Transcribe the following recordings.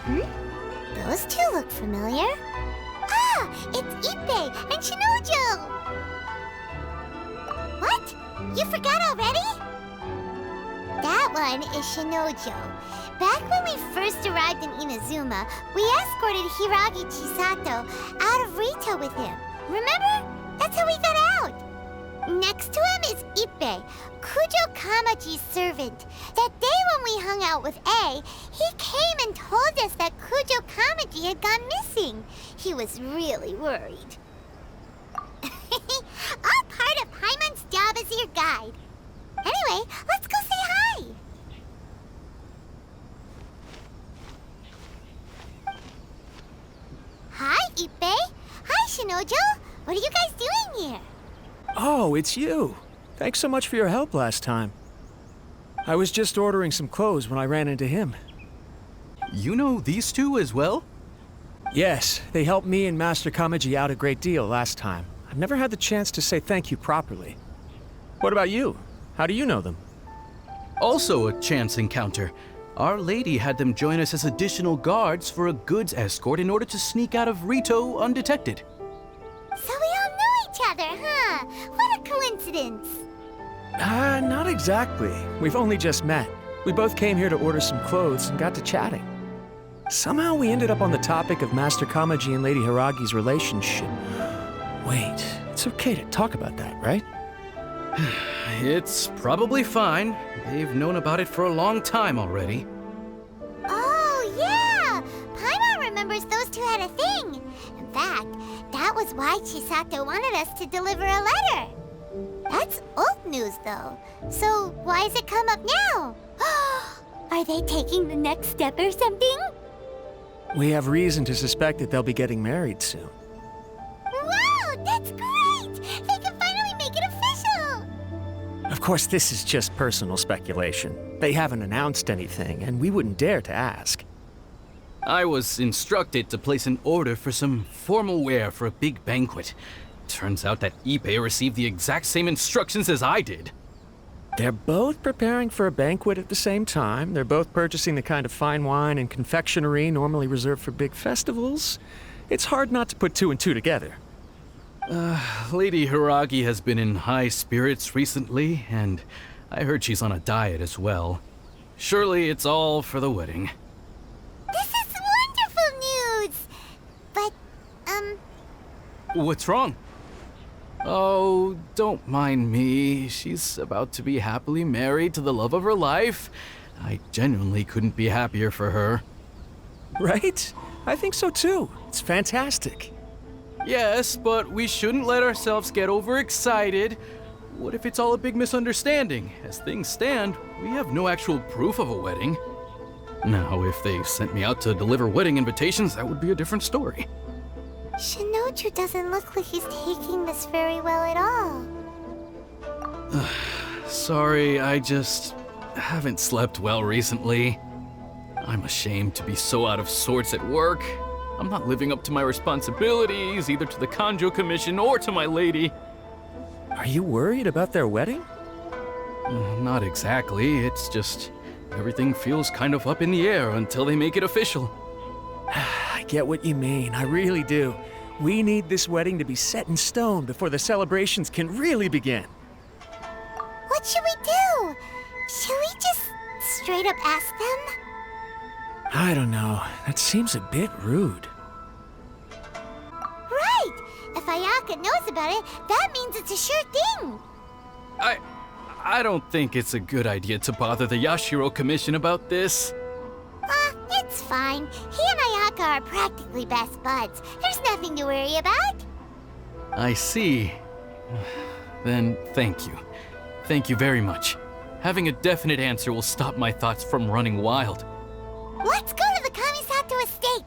Those two look familiar. Ah, it's Ippei and Shinojo! What? You forgot already? That one is Shinojo. Back when we first arrived in Inazuma, we escorted Hiragi Chisato out of Rito with him. Remember? That's how we got out. Next to him is Ippei, Kujo Kamaji's servant. That day when we hung out with A, he came and told us that Kujo Kamaji had gone missing. He was really worried. All part of Paimon's job as your guide. Anyway, let's go say hi. Hi, Ippei. Hi, Shinojo. What are you guys doing here? Oh, it's you. Thanks so much for your help last time. I was just ordering some clothes when I ran into him. You know these two as well? Yes, they helped me and Master Kamaji out a great deal last time. I've never had the chance to say thank you properly. What about you? How do you know them? Also a chance encounter. Our lady had them join us as additional guards for a goods escort in order to sneak out of Rito undetected. So we all know each other, huh? What a coincidence. Not exactly. We've only just met. We both came here to order some clothes and got to chatting. Somehow we ended up on the topic of Master Kamaji and Lady Hiragi's relationship. Wait, it's okay to talk about that, right? It's probably fine. They've known about it for a long time already. Oh, yeah! Paimon remembers those two had a thing. In fact, that was why Chisato wanted us to deliver a letter. That's old news, though. So why has it come up now? Are they taking the next step or something? We have reason to suspect that they'll be getting married soon. Wow, that's great! They can finally make it official! Of course, this is just personal speculation. They haven't announced anything, and we wouldn't dare to ask. I was instructed to place an order for some formal wear for a big banquet. Turns out that Ippei received the exact same instructions as I did. They're both preparing for a banquet at the same time. They're both purchasing the kind of fine wine and confectionery normally reserved for big festivals. It's hard not to put two and two together. Lady Hiragi has been in high spirits recently, and I heard she's on a diet as well. Surely it's all for the wedding. This is wonderful news! But, What's wrong? Oh, don't mind me. She's about to be happily married to the love of her life. I genuinely couldn't be happier for her. Right? I think so too. It's fantastic. Yes, but we shouldn't let ourselves get overexcited. What if it's all a big misunderstanding? As things stand, we have no actual proof of a wedding. Now, if they sent me out to deliver wedding invitations, that would be a different story. Shinoju doesn't look like he's taking this very well at all. Sorry, I just haven't slept well recently. I'm ashamed to be so out of sorts at work. I'm not living up to my responsibilities, either to the Kanjo Commission or to my lady. Are you worried about their wedding? Not exactly, it's just everything feels kind of up in the air until they make it official. I get what you mean, I really do. We need this wedding to be set in stone before the celebrations can really begin. What should we do? Should we just straight up ask them? I don't know. That seems a bit rude. Right! If Ayaka knows about it, that means it's a sure thing! I don't think it's a good idea to bother the Yashiro Commission about this. It's fine. He and Ayaka are practically best buds. There's nothing to worry about. I see. Then thank you. Thank you very much. Having a definite answer will stop my thoughts from running wild. Let's go to the Kamisato estate!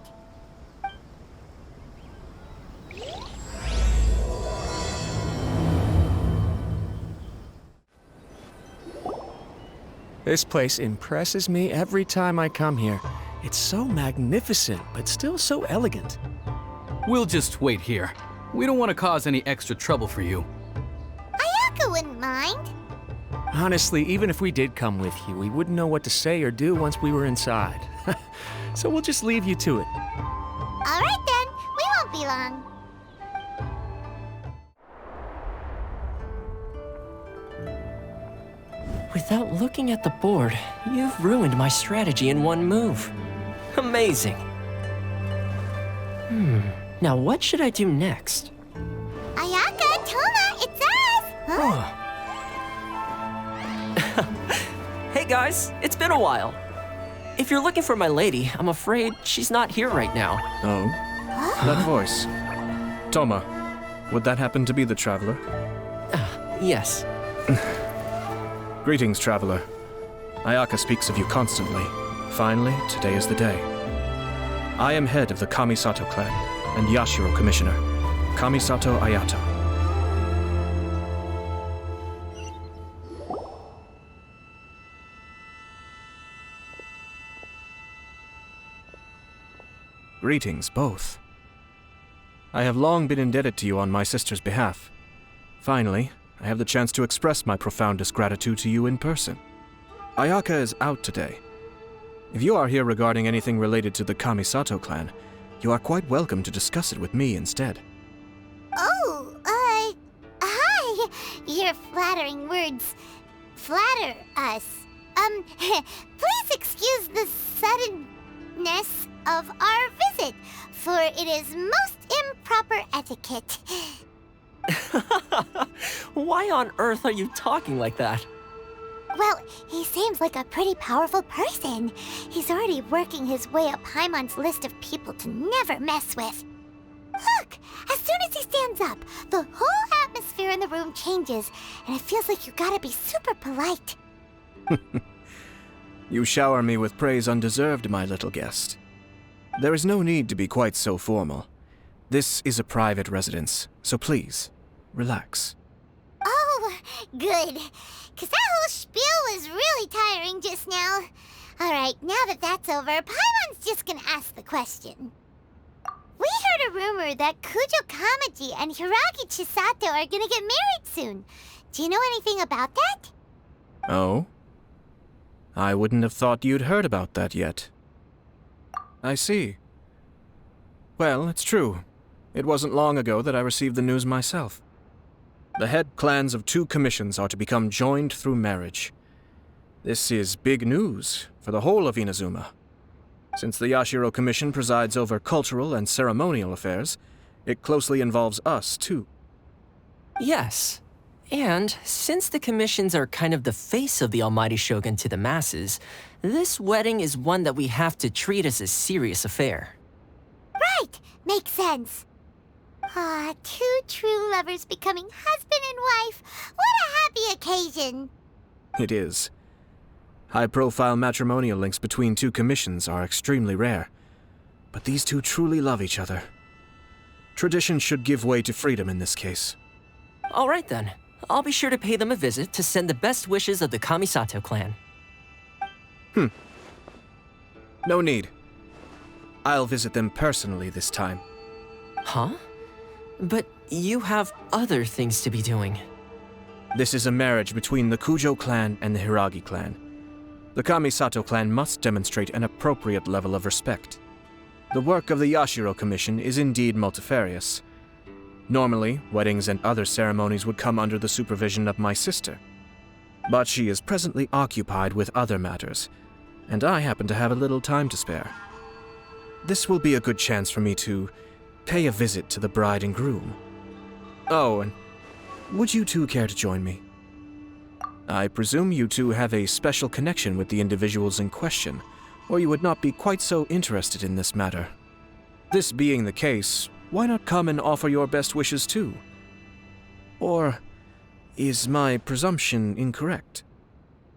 This place impresses me every time I come here. It's so magnificent, but still so elegant. We'll just wait here. We don't want to cause any extra trouble for you. Ayaka wouldn't mind. Honestly, even if we did come with you, we wouldn't know what to say or do once we were inside. so we'll just leave you to it. All right then, we won't be long. Without looking at the board, you've ruined my strategy in one move. Amazing. Now what should I do next? Ayaka, Toma, it's us! Huh? Hey guys, it's been a while. If you're looking for my lady, I'm afraid she's not here right now. Oh? That voice. Toma, would that happen to be the traveler? Yes. Greetings, traveler. Ayaka speaks of you constantly. Finally, today is the day. I am head of the Kamisato clan and Yashiro commissioner, Kamisato Ayato. Greetings, both. I have long been indebted to you on my sister's behalf. Finally, I have the chance to express my profoundest gratitude to you in person. Ayaka is out today. If you are here regarding anything related to the Kamisato clan, you are quite welcome to discuss it with me instead. Oh, hi! Your flattering words flatter us. Please excuse the suddenness of our visit, for it is most improper etiquette. Why on earth are you talking like that? Well, he seems like a pretty powerful person. He's already working his way up Paimon's list of people to never mess with. Look! As soon as he stands up, the whole atmosphere in the room changes, and it feels like you gotta be super polite. You shower me with praise undeserved, my little guest. There is no need to be quite so formal. This is a private residence, so please, relax. Oh, good. 'Cause that whole spiel was really tiring just now. Alright, now that that's over, Paimon's just gonna ask the question. We heard a rumor that Kujo Kamaji and Hiragi Chisato are gonna get married soon. Do you know anything about that? Oh? I wouldn't have thought you'd heard about that yet. I see. Well, it's true. It wasn't long ago that I received the news myself. The head clans of 2 commissions are to become joined through marriage. This is big news for the whole of Inazuma. Since the Yashiro Commission presides over cultural and ceremonial affairs, it closely involves us, too. Yes. And since the commissions are kind of the face of the Almighty Shogun to the masses, this wedding is one that we have to treat as a serious affair. Right! Makes sense. Ah, 2 true lovers becoming husband and wife. What a happy occasion! It is. High-profile matrimonial links between 2 commissions are extremely rare. But these 2 truly love each other. Tradition should give way to freedom in this case. All right then. I'll be sure to pay them a visit to send the best wishes of the Kamisato clan. No need. I'll visit them personally this time. Huh? But you have other things to be doing. This is a marriage between the Kujo clan and the Hiragi clan. The Kamisato clan must demonstrate an appropriate level of respect. The work of the Yashiro Commission is indeed multifarious. Normally, weddings and other ceremonies would come under the supervision of my sister. But she is presently occupied with other matters, and I happen to have a little time to spare. This will be a good chance for me to pay a visit to the bride and groom. Oh, and would you 2 care to join me? I presume you 2 have a special connection with the individuals in question, or you would not be quite so interested in this matter. This being the case, why not come and offer your best wishes too? Or is my presumption incorrect?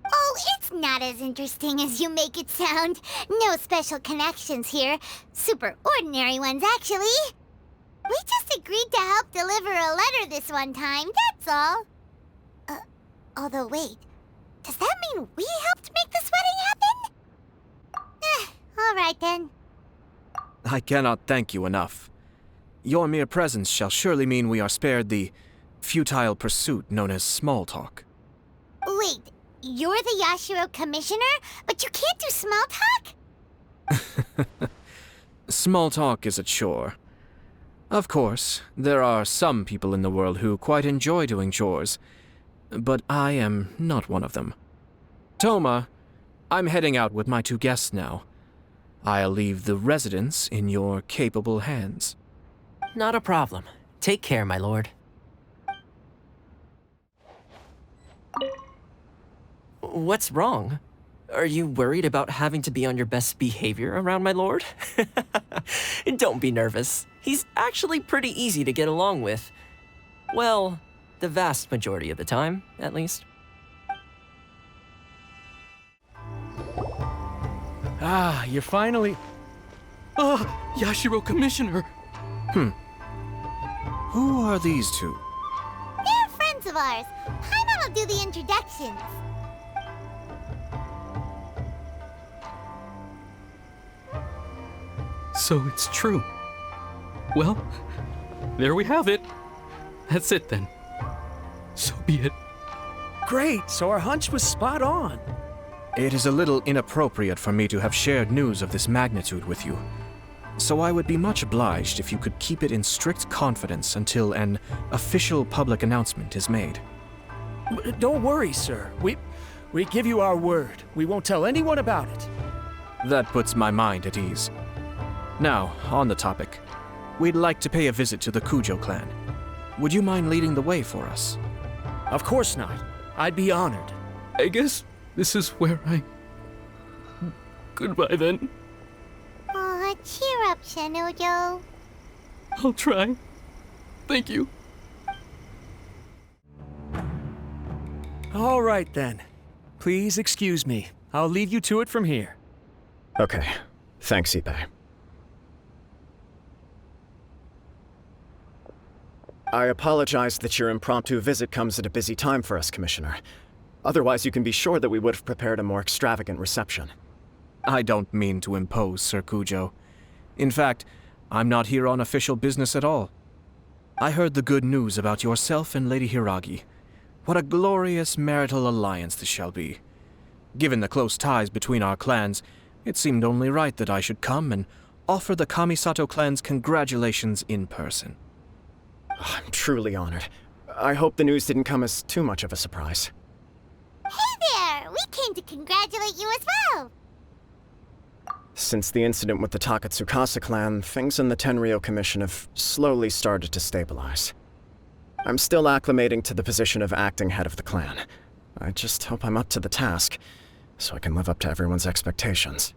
Oh, it's not as interesting as you make it sound. No special connections here. Super ordinary ones, actually. We just agreed to help deliver a letter this one time, that's all. Although wait, does that mean we helped make this wedding happen? All right then. I cannot thank you enough. Your mere presence shall surely mean we are spared the futile pursuit known as small talk. Wait, you're the Yashiro Commissioner, but you can't do small talk? Small talk is a chore. Of course, there are some people in the world who quite enjoy doing chores, but I am not one of them. Toma, I'm heading out with my two guests now. I'll leave the residence in your capable hands. Not a problem. Take care, my lord. What's wrong? Are you worried about having to be on your best behavior around my lord? Don't be nervous. He's actually pretty easy to get along with. Well, the vast majority of the time, at least. Ah, you're finally... Yashiro Commissioner! Who are these two? They're friends of ours. Paimon will do the introductions. So it's true. Well, there we have it. That's it then. So be it. Great, so our hunch was spot on. It is a little inappropriate for me to have shared news of this magnitude with you. So I would be much obliged if you could keep it in strict confidence until an official public announcement is made. Don't worry, sir. We give you our word. We won't tell anyone about it. That puts my mind at ease. Now, on the topic. We'd like to pay a visit to the Kujo clan. Would you mind leading the way for us? Of course not. I'd be honored. I guess this is where I... Goodbye then. Aw, cheer up, Shinojo. I'll try. Thank you. All right then. Please excuse me. I'll leave you to it from here. Okay. Thanks, Ippei. I apologize that your impromptu visit comes at a busy time for us, Commissioner. Otherwise, you can be sure that we would have prepared a more extravagant reception. I don't mean to impose, Sir Kujo. In fact, I'm not here on official business at all. I heard the good news about yourself and Lady Hiragi. What a glorious marital alliance this shall be. Given the close ties between our clans, it seemed only right that I should come and offer the Kamisato clan's congratulations in person. I'm truly honored. I hope the news didn't come as too much of a surprise. Hey there! We came to congratulate you as well! Since the incident with the Takatsukasa clan, things in the Tenryou Commission have slowly started to stabilize. I'm still acclimating to the position of acting head of the clan. I just hope I'm up to the task, so I can live up to everyone's expectations.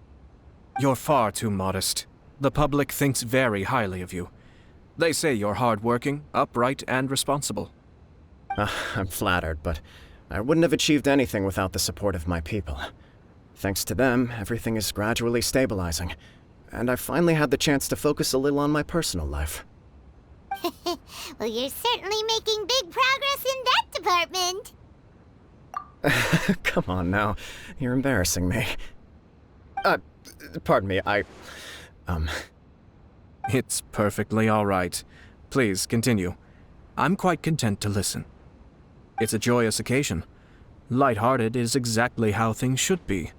You're far too modest. The public thinks very highly of you. They say you're hardworking, upright, and responsible. I'm flattered, but I wouldn't have achieved anything without the support of my people. Thanks to them, everything is gradually stabilizing, and I finally had the chance to focus a little on my personal life. Well, you're certainly making big progress in that department. Come on now, you're embarrassing me. Pardon me, It's perfectly all right. Please, continue. I'm quite content to listen. It's a joyous occasion. Light-hearted is exactly how things should be.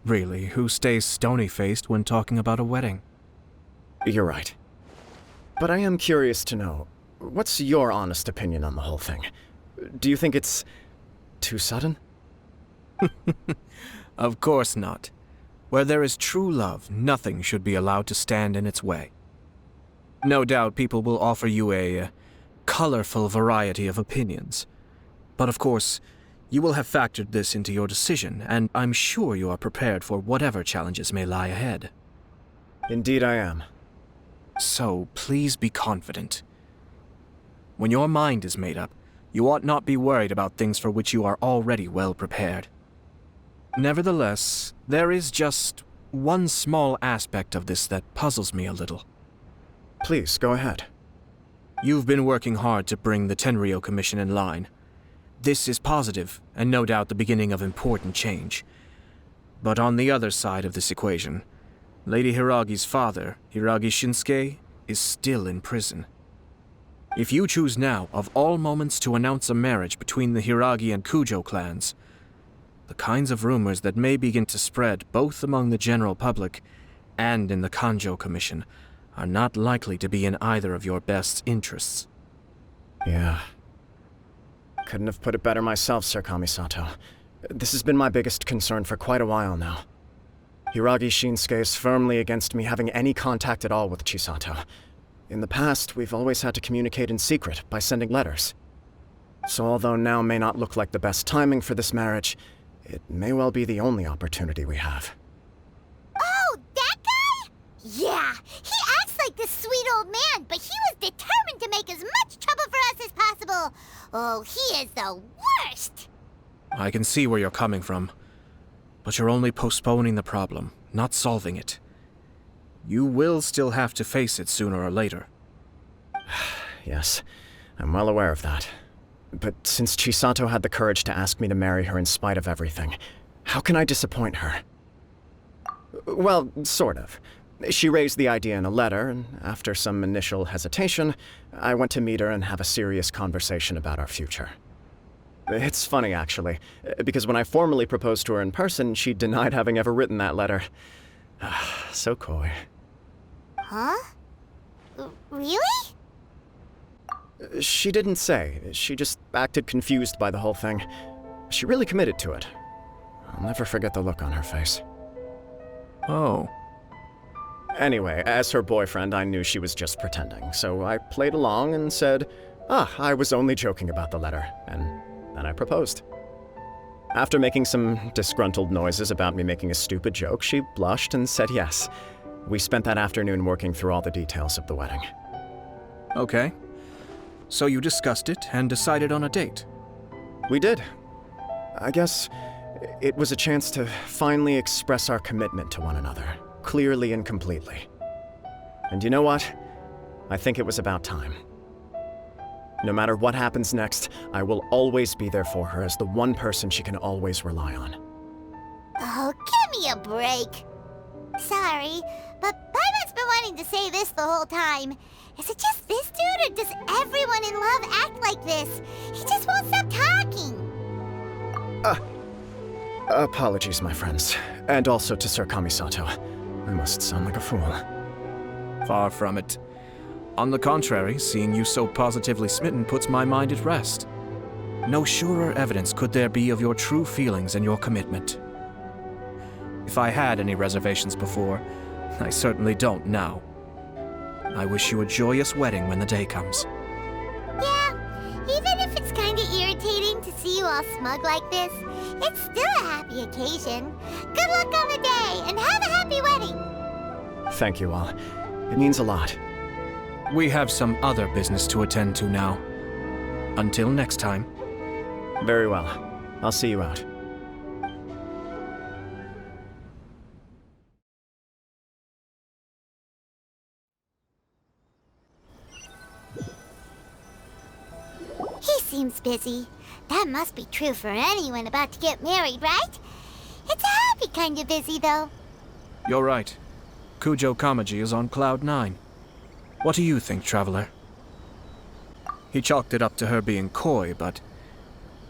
Really, who stays stony-faced when talking about a wedding? You're right. But I am curious to know, what's your honest opinion on the whole thing? Do you think it's too sudden? Of course not. Where there is true love, nothing should be allowed to stand in its way. No doubt people will offer you a colorful variety of opinions. But of course, you will have factored this into your decision, and I'm sure you are prepared for whatever challenges may lie ahead. Indeed I am. So please be confident. When your mind is made up, you ought not be worried about things for which you are already well prepared. Nevertheless, there is just one small aspect of this that puzzles me a little. Please, go ahead. You've been working hard to bring the Tenryou Commission in line. This is positive, and no doubt the beginning of important change. But on the other side of this equation, Lady Hiragi's father, Hiragi Shinsuke, is still in prison. If you choose now, of all moments, to announce a marriage between the Hiragi and Kujo clans, the kinds of rumors that may begin to spread both among the general public and in the Kanjo Commission are not likely to be in either of your best interests. Yeah. Couldn't have put it better myself, Sir Kamisato. This has been my biggest concern for quite a while now. Hiragi Shinsuke is firmly against me having any contact at all with Chisato. In the past, we've always had to communicate in secret by sending letters. So although now may not look like the best timing for this marriage, it may well be the only opportunity we have. Oh, that guy? Yeah, he acts like this sweet old man, but he was determined to make as much trouble for us as possible. Oh, he is the worst! I can see where you're coming from, but you're only postponing the problem, not solving it. You will still have to face it sooner or later. Yes, I'm well aware of that. But since Chisato had the courage to ask me to marry her in spite of everything, how can I disappoint her? Well, sort of. She raised the idea in a letter, and after some initial hesitation, I went to meet her and have a serious conversation about our future. It's funny, actually, because when I formally proposed to her in person, she denied having ever written that letter. So coy. Huh? Really? She didn't say. She just acted confused by the whole thing. She really committed to it. I'll never forget the look on her face. Oh. Anyway, as her boyfriend, I knew she was just pretending, so I played along and said, I was only joking about the letter, and then I proposed. After making some disgruntled noises about me making a stupid joke, she blushed and said yes. We spent that afternoon working through all the details of the wedding. Okay. So you discussed it and decided on a date? We did. I guess it was a chance to finally express our commitment to one another, clearly and completely. And you know what? I think it was about time. No matter what happens next, I will always be there for her as the one person she can always rely on. Oh, give me a break. Sorry, but Paimon's been wanting to say this the whole time. Is it just this dude, or does everyone in love act like this? He just won't stop talking. Apologies, my friends. And also to Sir Kamisato. I must sound like a fool. Far from it. On the contrary, seeing you so positively smitten puts my mind at rest. No surer evidence could there be of your true feelings and your commitment. If I had any reservations before, I certainly don't now. I wish you a joyous wedding when the day comes. Yeah, even if it's kinda irritating to see you all smug like this, it's still a happy occasion. Good luck on the day, and have a happy wedding! Thank you all. It means a lot. We have some other business to attend to now. Until next time. Very well. I'll see you out. He seems busy. That must be true for anyone about to get married, right? It's a happy kind of busy, though. You're right. Kujo Kamaji is on cloud 9. What do you think, Traveler? He chalked it up to her being coy, but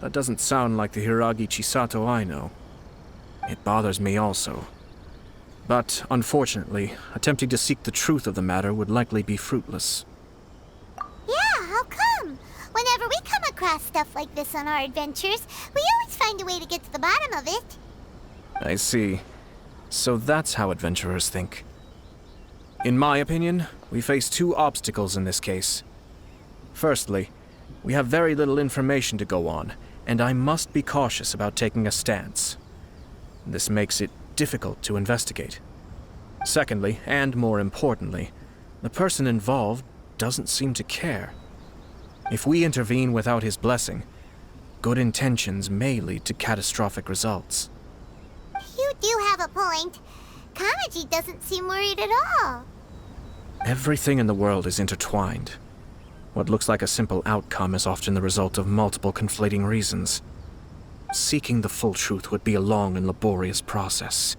that doesn't sound like the Hiragi Chisato I know. It bothers me also. But, unfortunately, attempting to seek the truth of the matter would likely be fruitless. Yeah, how come? Whenever we come across stuff like this on our adventures, we always find a way to get to the bottom of it. I see. So that's how adventurers think. In my opinion, we face two obstacles in this case. Firstly, we have very little information to go on, and I must be cautious about taking a stance. This makes it difficult to investigate. Secondly, and more importantly, the person involved doesn't seem to care. If we intervene without his blessing, good intentions may lead to catastrophic results. You do have a point. Kamaji doesn't seem worried at all. Everything in the world is intertwined. What looks like a simple outcome is often the result of multiple conflating reasons. Seeking the full truth would be a long and laborious process.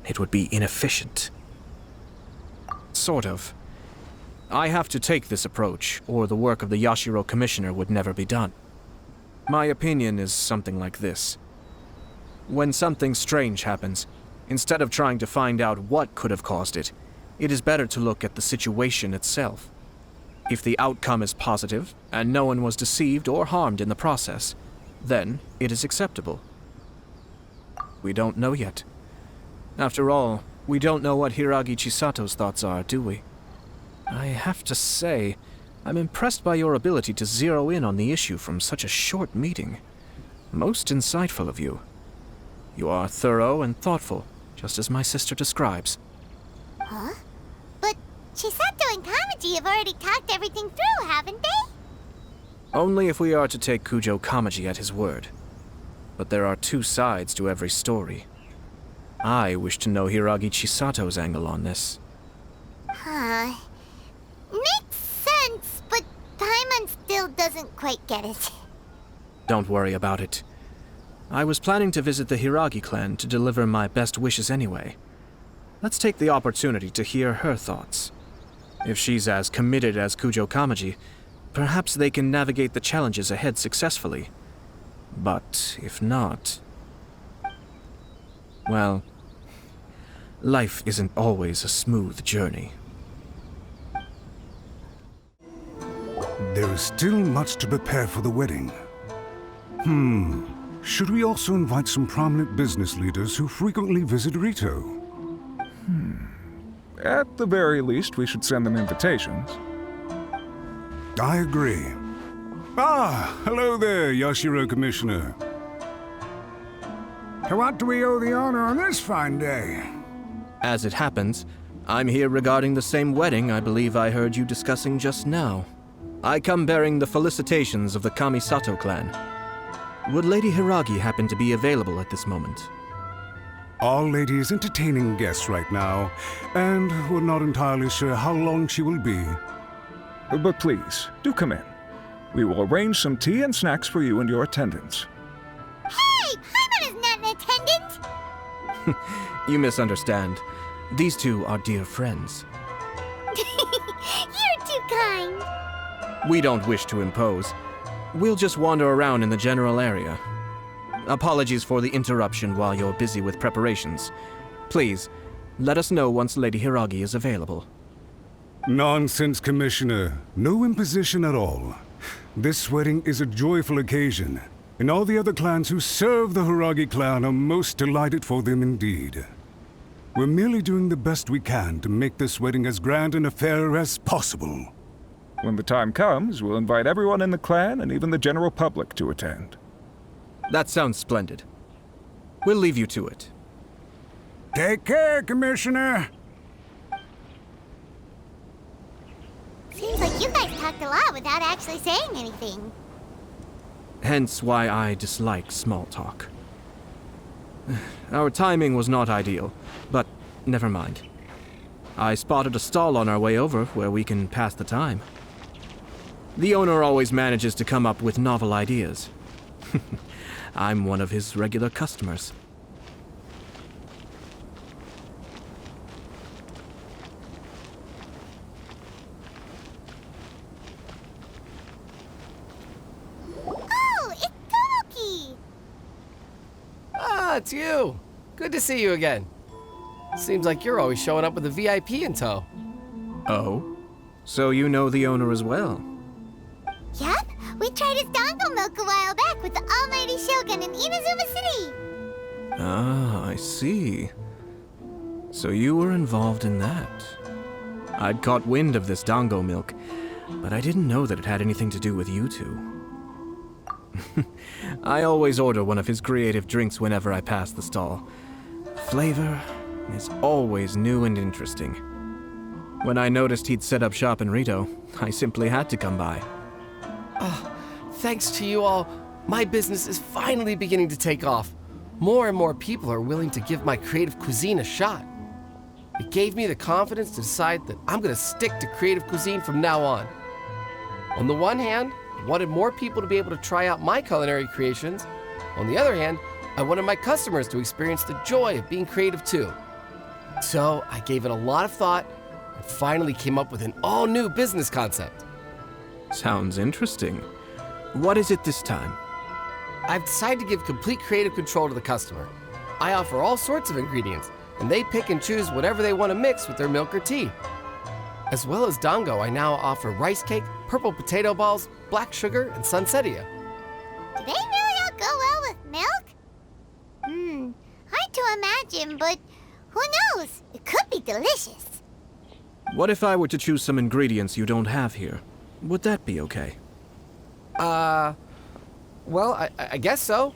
It would be inefficient. Sort of. I have to take this approach, or the work of the Yashiro Commissioner would never be done. My opinion is something like this. When something strange happens, Instead of trying to find out what could have caused it, it is better to look at the situation itself. If the outcome is positive, and no one was deceived or harmed in the process, then it is acceptable. We don't know yet. After all, we don't know what Hiragi Chisato's thoughts are, do we? I have to say, I'm impressed by your ability to zero in on the issue from such a short meeting. Most insightful of you. You are thorough and thoughtful, just as my sister describes. Huh? But Chisato and Kamaji have already talked everything through, haven't they? Only if we are to take Kujo Kamaji at his word. But there are two sides to every story. I wish to know Hiragi Chisato's angle on this. Huh. Makes sense, but Paimon still doesn't quite get it. Don't worry about it. I was planning to visit the Hiragi clan to deliver my best wishes anyway. Let's take the opportunity to hear her thoughts. If she's as committed as Kujo Kamaji, perhaps they can navigate the challenges ahead successfully. But if not... well, life isn't always a smooth journey. There is still much to prepare for the wedding. Should we also invite some prominent business leaders who frequently visit Rito? At the very least, we should send them invitations. I agree. Ah, hello there, Yashiro Commissioner. To what do we owe the honor on this fine day? As it happens, I'm here regarding the same wedding I believe I heard you discussing just now. I come bearing the felicitations of the Kamisato clan. Would Lady Hiragi happen to be available at this moment? Our lady is entertaining guests right now, and we're not entirely sure how long she will be. But please, do come in. We will arrange some tea and snacks for you and your attendants. Hey! Paimon is not in attendance! You misunderstand. These two are dear friends. You're too kind. We don't wish to impose. We'll just wander around in the general area. Apologies for the interruption while you're busy with preparations. Please, let us know once Lady Hiragi is available. Nonsense, Commissioner. No imposition at all. This wedding is a joyful occasion, and all the other clans who serve the Hiragi clan are most delighted for them indeed. We're merely doing the best we can to make this wedding as grand an affair as possible. When the time comes, we'll invite everyone in the clan and even the general public to attend. That sounds splendid. We'll leave you to it. Take care, Commissioner. Seems like you guys talked a lot without actually saying anything. Hence why I dislike small talk. Our timing was not ideal, but never mind. I spotted a stall on our way over where we can pass the time. The owner always manages to come up with novel ideas. I'm one of his regular customers. Oh, it's Tomoki! Ah, it's you. Good to see you again. Seems like you're always showing up with a VIP in tow. Oh? So you know the owner as well? Yep, we tried his dango milk a while back with the almighty Shogun in Inazuma City. Ah, I see. So you were involved in that. I'd caught wind of this dango milk, but I didn't know that it had anything to do with you two. I always order one of his creative drinks whenever I pass the stall. Flavor is always new and interesting. When I noticed he'd set up shop in Rito, I simply had to come by. Thanks to you all, my business is finally beginning to take off. More and more people are willing to give my creative cuisine a shot. It gave me the confidence to decide that I'm gonna stick to creative cuisine from now on. On the one hand, I wanted more people to be able to try out my culinary creations. On the other hand, I wanted my customers to experience the joy of being creative too. So I gave it a lot of thought and finally came up with an all-new business concept. Sounds interesting. What is it this time? I've decided to give complete creative control to the customer. I offer all sorts of ingredients, and they pick and choose whatever they want to mix with their milk or tea. As well as Dango, I now offer rice cake, purple potato balls, black sugar, and sunsettia. Do they really all go well with milk? Hard to imagine, but who knows? It could be delicious. What if I were to choose some ingredients you don't have here? Would that be okay? Well, I guess so.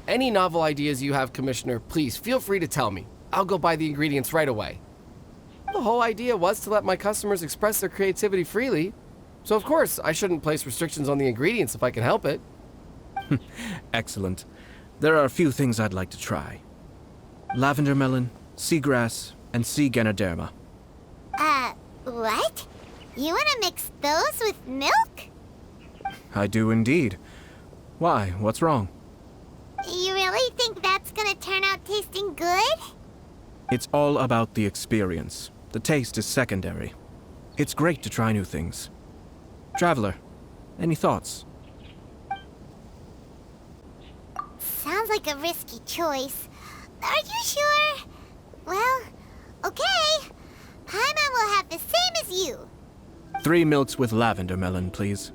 Any novel ideas you have, Commissioner, please feel free to tell me. I'll go buy the ingredients right away. The whole idea was to let my customers express their creativity freely. So of course, I shouldn't place restrictions on the ingredients if I can help it. Excellent. There are a few things I'd like to try. Lavender melon, seagrass, and sea ganoderma. What? You want to mix those with milk? I do indeed. Why? What's wrong? You really think that's gonna turn out tasting good? It's all about the experience. The taste is secondary. It's great to try new things. Traveler, any thoughts? Sounds like a risky choice. Are you sure? Well, okay. Paimon will have the same as you. 3 milks with lavender melon, please.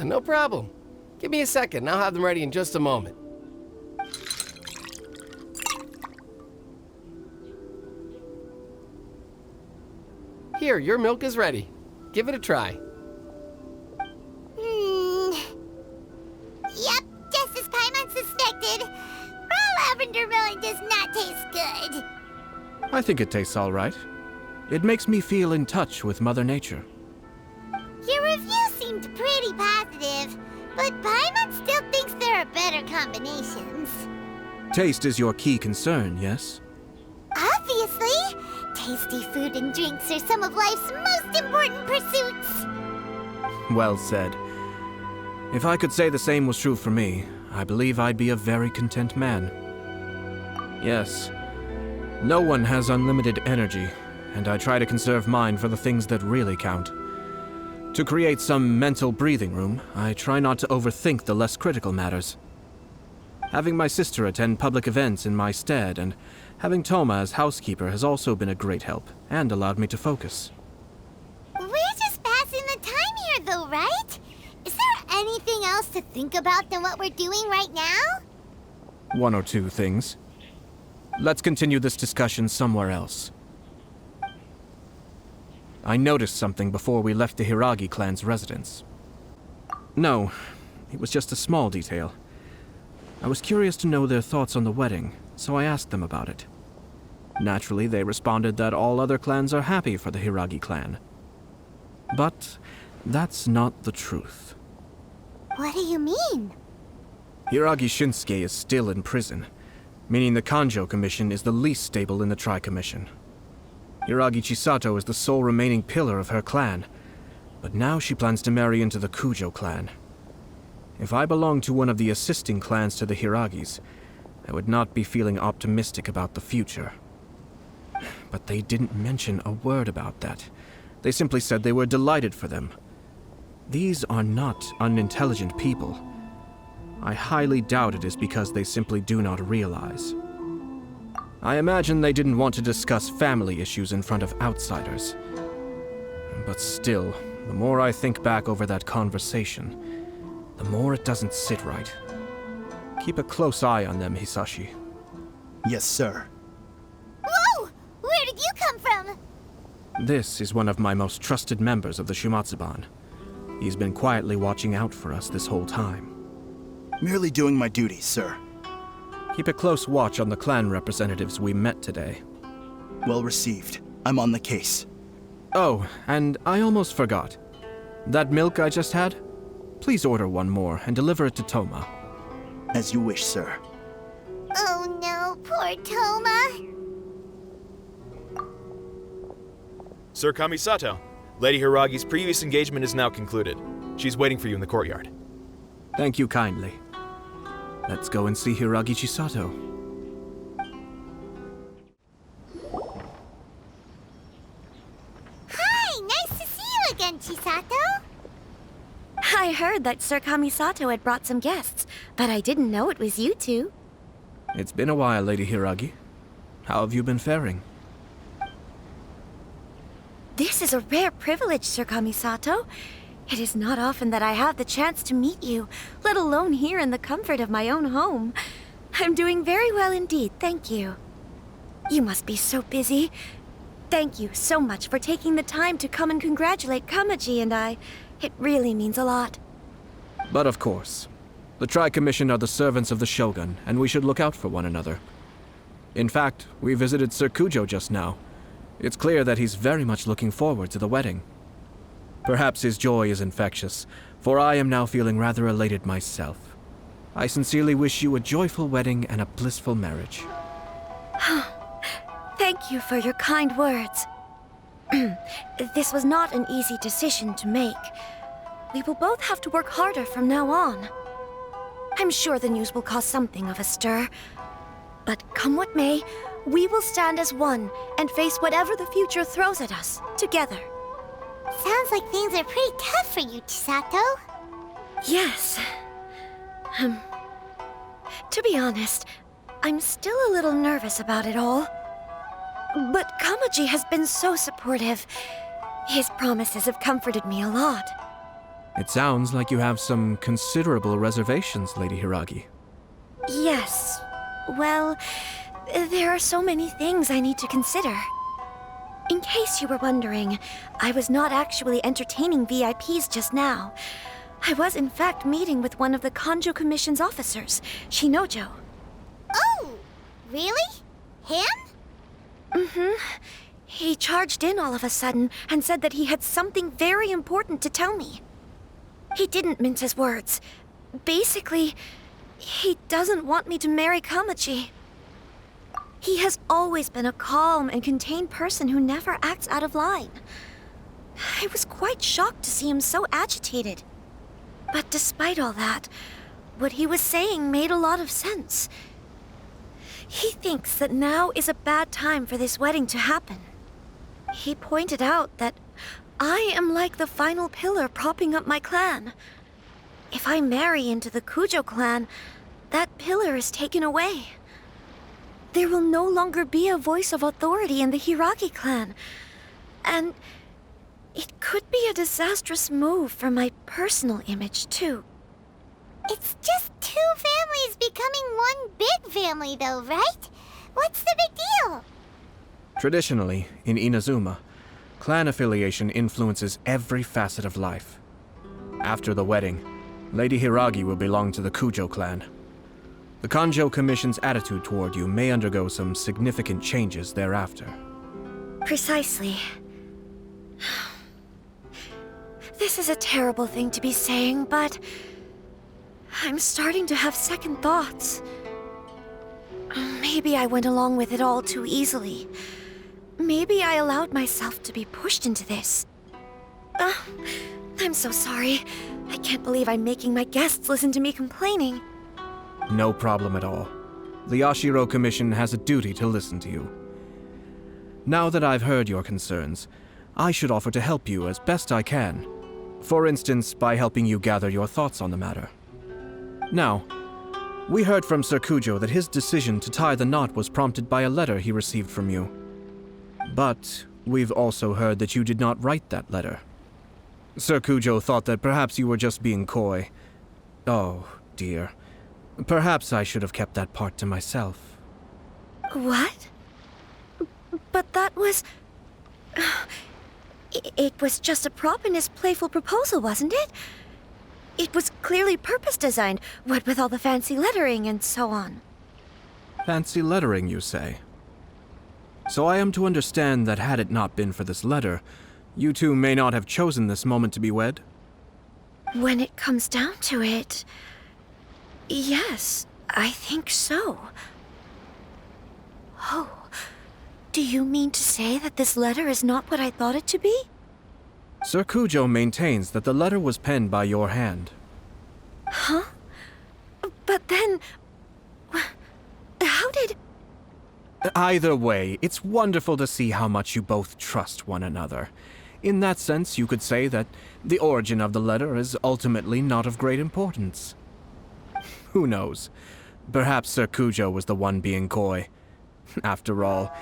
No problem. Give me a second, and I'll have them ready in just a moment. Here, your milk is ready. Give it a try. Yep, just as Paimon suspected. Raw lavender melon does not taste good. I think it tastes all right. It makes me feel in touch with Mother Nature. Your review seemed pretty positive, but Paimon still thinks there are better combinations. Taste is your key concern, yes? Obviously! Tasty food and drinks are some of life's most important pursuits. Well said. If I could say the same was true for me, I believe I'd be a very content man. Yes, no one has unlimited energy, and I try to conserve mine for the things that really count. To create some mental breathing room, I try not to overthink the less critical matters. Having my sister attend public events in my stead and having Toma as housekeeper has also been a great help and allowed me to focus. We're just passing the time here though, right? Is there anything else to think about than what we're doing right now? 1 or 2 things. Let's continue this discussion somewhere else. I noticed something before we left the Hiragi clan's residence. No, it was just a small detail. I was curious to know their thoughts on the wedding, so I asked them about it. Naturally, they responded that all other clans are happy for the Hiragi clan. But that's not the truth. What do you mean? Hiragi Shinsuke is still in prison, meaning the Kanjo Commission is the least stable in the Tri-Commission. Hiragi Chisato is the sole remaining pillar of her clan, but now she plans to marry into the Kujo clan. If I belonged to one of the assisting clans to the Hiragis, I would not be feeling optimistic about the future. But they didn't mention a word about that. They simply said they were delighted for them. These are not unintelligent people. I highly doubt it is because they simply do not realize. I imagine they didn't want to discuss family issues in front of outsiders. But still, the more I think back over that conversation, the more it doesn't sit right. Keep a close eye on them, Hisashi. Yes, sir. Whoa! Where did you come from? This is one of my most trusted members of the Shumatsuban. He's been quietly watching out for us this whole time. Merely doing my duties, sir. Keep a close watch on the clan representatives we met today. Well received. I'm on the case. Oh, and I almost forgot. That milk I just had? Please order one more and deliver it to Toma. As you wish, sir. Oh no, poor Toma. Sir Kamisato, Lady Hiragi's previous engagement is now concluded. She's waiting for you in the courtyard. Thank you kindly. Let's go and see Hiragi Chisato. Hi, nice to see you again, Chisato. I heard that Sir Kamisato had brought some guests, but I didn't know it was you two. It's been a while, Lady Hiragi. How have you been faring? This is a rare privilege, Sir Kamisato. It is not often that I have the chance to meet you, let alone here in the comfort of my own home. I'm doing very well indeed, thank you. You must be so busy. Thank you so much for taking the time to come and congratulate Kamaji and I. It really means a lot. But of course. The Tri-Commission are the servants of the Shogun, and we should look out for one another. In fact, we visited Sir Kujo just now. It's clear that he's very much looking forward to the wedding. Perhaps his joy is infectious, for I am now feeling rather elated myself. I sincerely wish you a joyful wedding and a blissful marriage. Thank you for your kind words. This was not an easy decision to make. We will both have to work harder from now on. I'm sure the news will cause something of a stir. But come what may, we will stand as one and face whatever the future throws at us, together. Sounds like things are pretty tough for you, Chisato. Yes. To be honest, I'm still a little nervous about it all. But Kamaji has been so supportive. His promises have comforted me a lot. It sounds like you have some considerable reservations, Lady Hiragi. Yes. Well, there are so many things I need to consider. In case you were wondering, I was not actually entertaining VIPs just now. I was in fact meeting with one of the Kanjo Commission's officers, Shinojo. Oh, really? Him? Mm-hmm. He charged in all of a sudden and said that he had something very important to tell me. He didn't mince his words. Basically, he doesn't want me to marry Kamaji. He has always been a calm and contained person who never acts out of line. I was quite shocked to see him so agitated. But despite all that, what he was saying made a lot of sense. He thinks that now is a bad time for this wedding to happen. He pointed out that I am like the final pillar propping up my clan. If I marry into the Kujo clan, that pillar is taken away. There will no longer be a voice of authority in the Hiragi clan. And it could be a disastrous move for my personal image, too. It's just two families becoming one big family, though, right? What's the big deal? Traditionally, in Inazuma, clan affiliation influences every facet of life. After the wedding, Lady Hiragi will belong to the Kujo clan. The Kanjo Commission's attitude toward you may undergo some significant changes thereafter. Precisely. This is a terrible thing to be saying, but I'm starting to have second thoughts. Maybe I went along with it all too easily. Maybe I allowed myself to be pushed into this. I'm so sorry. I can't believe I'm making my guests listen to me complaining. No problem at all. The Yashiro Commission has a duty to listen to you. Now that I've heard your concerns, I should offer to help you as best I can. For instance, by helping you gather your thoughts on the matter. Now, we heard from Sir Kujo that his decision to tie the knot was prompted by a letter he received from you. But we've also heard that you did not write that letter. Sir Kujo thought that perhaps you were just being coy. Oh, dear. Perhaps I should have kept that part to myself. What? But that was... It was just a prop in his playful proposal, wasn't it? It was clearly purpose-designed, what with all the fancy lettering and so on. Fancy lettering, you say? So I am to understand that had it not been for this letter, you two may not have chosen this moment to be wed? When it comes down to it... yes, I think so. Oh, do you mean to say that this letter is not what I thought it to be? Sir Kujo maintains that the letter was penned by your hand. Huh? But then... how did... Either way, it's wonderful to see how much you both trust one another. In that sense, you could say that the origin of the letter is ultimately not of great importance. Who knows? Perhaps Sir Kujo was the one being coy. After all,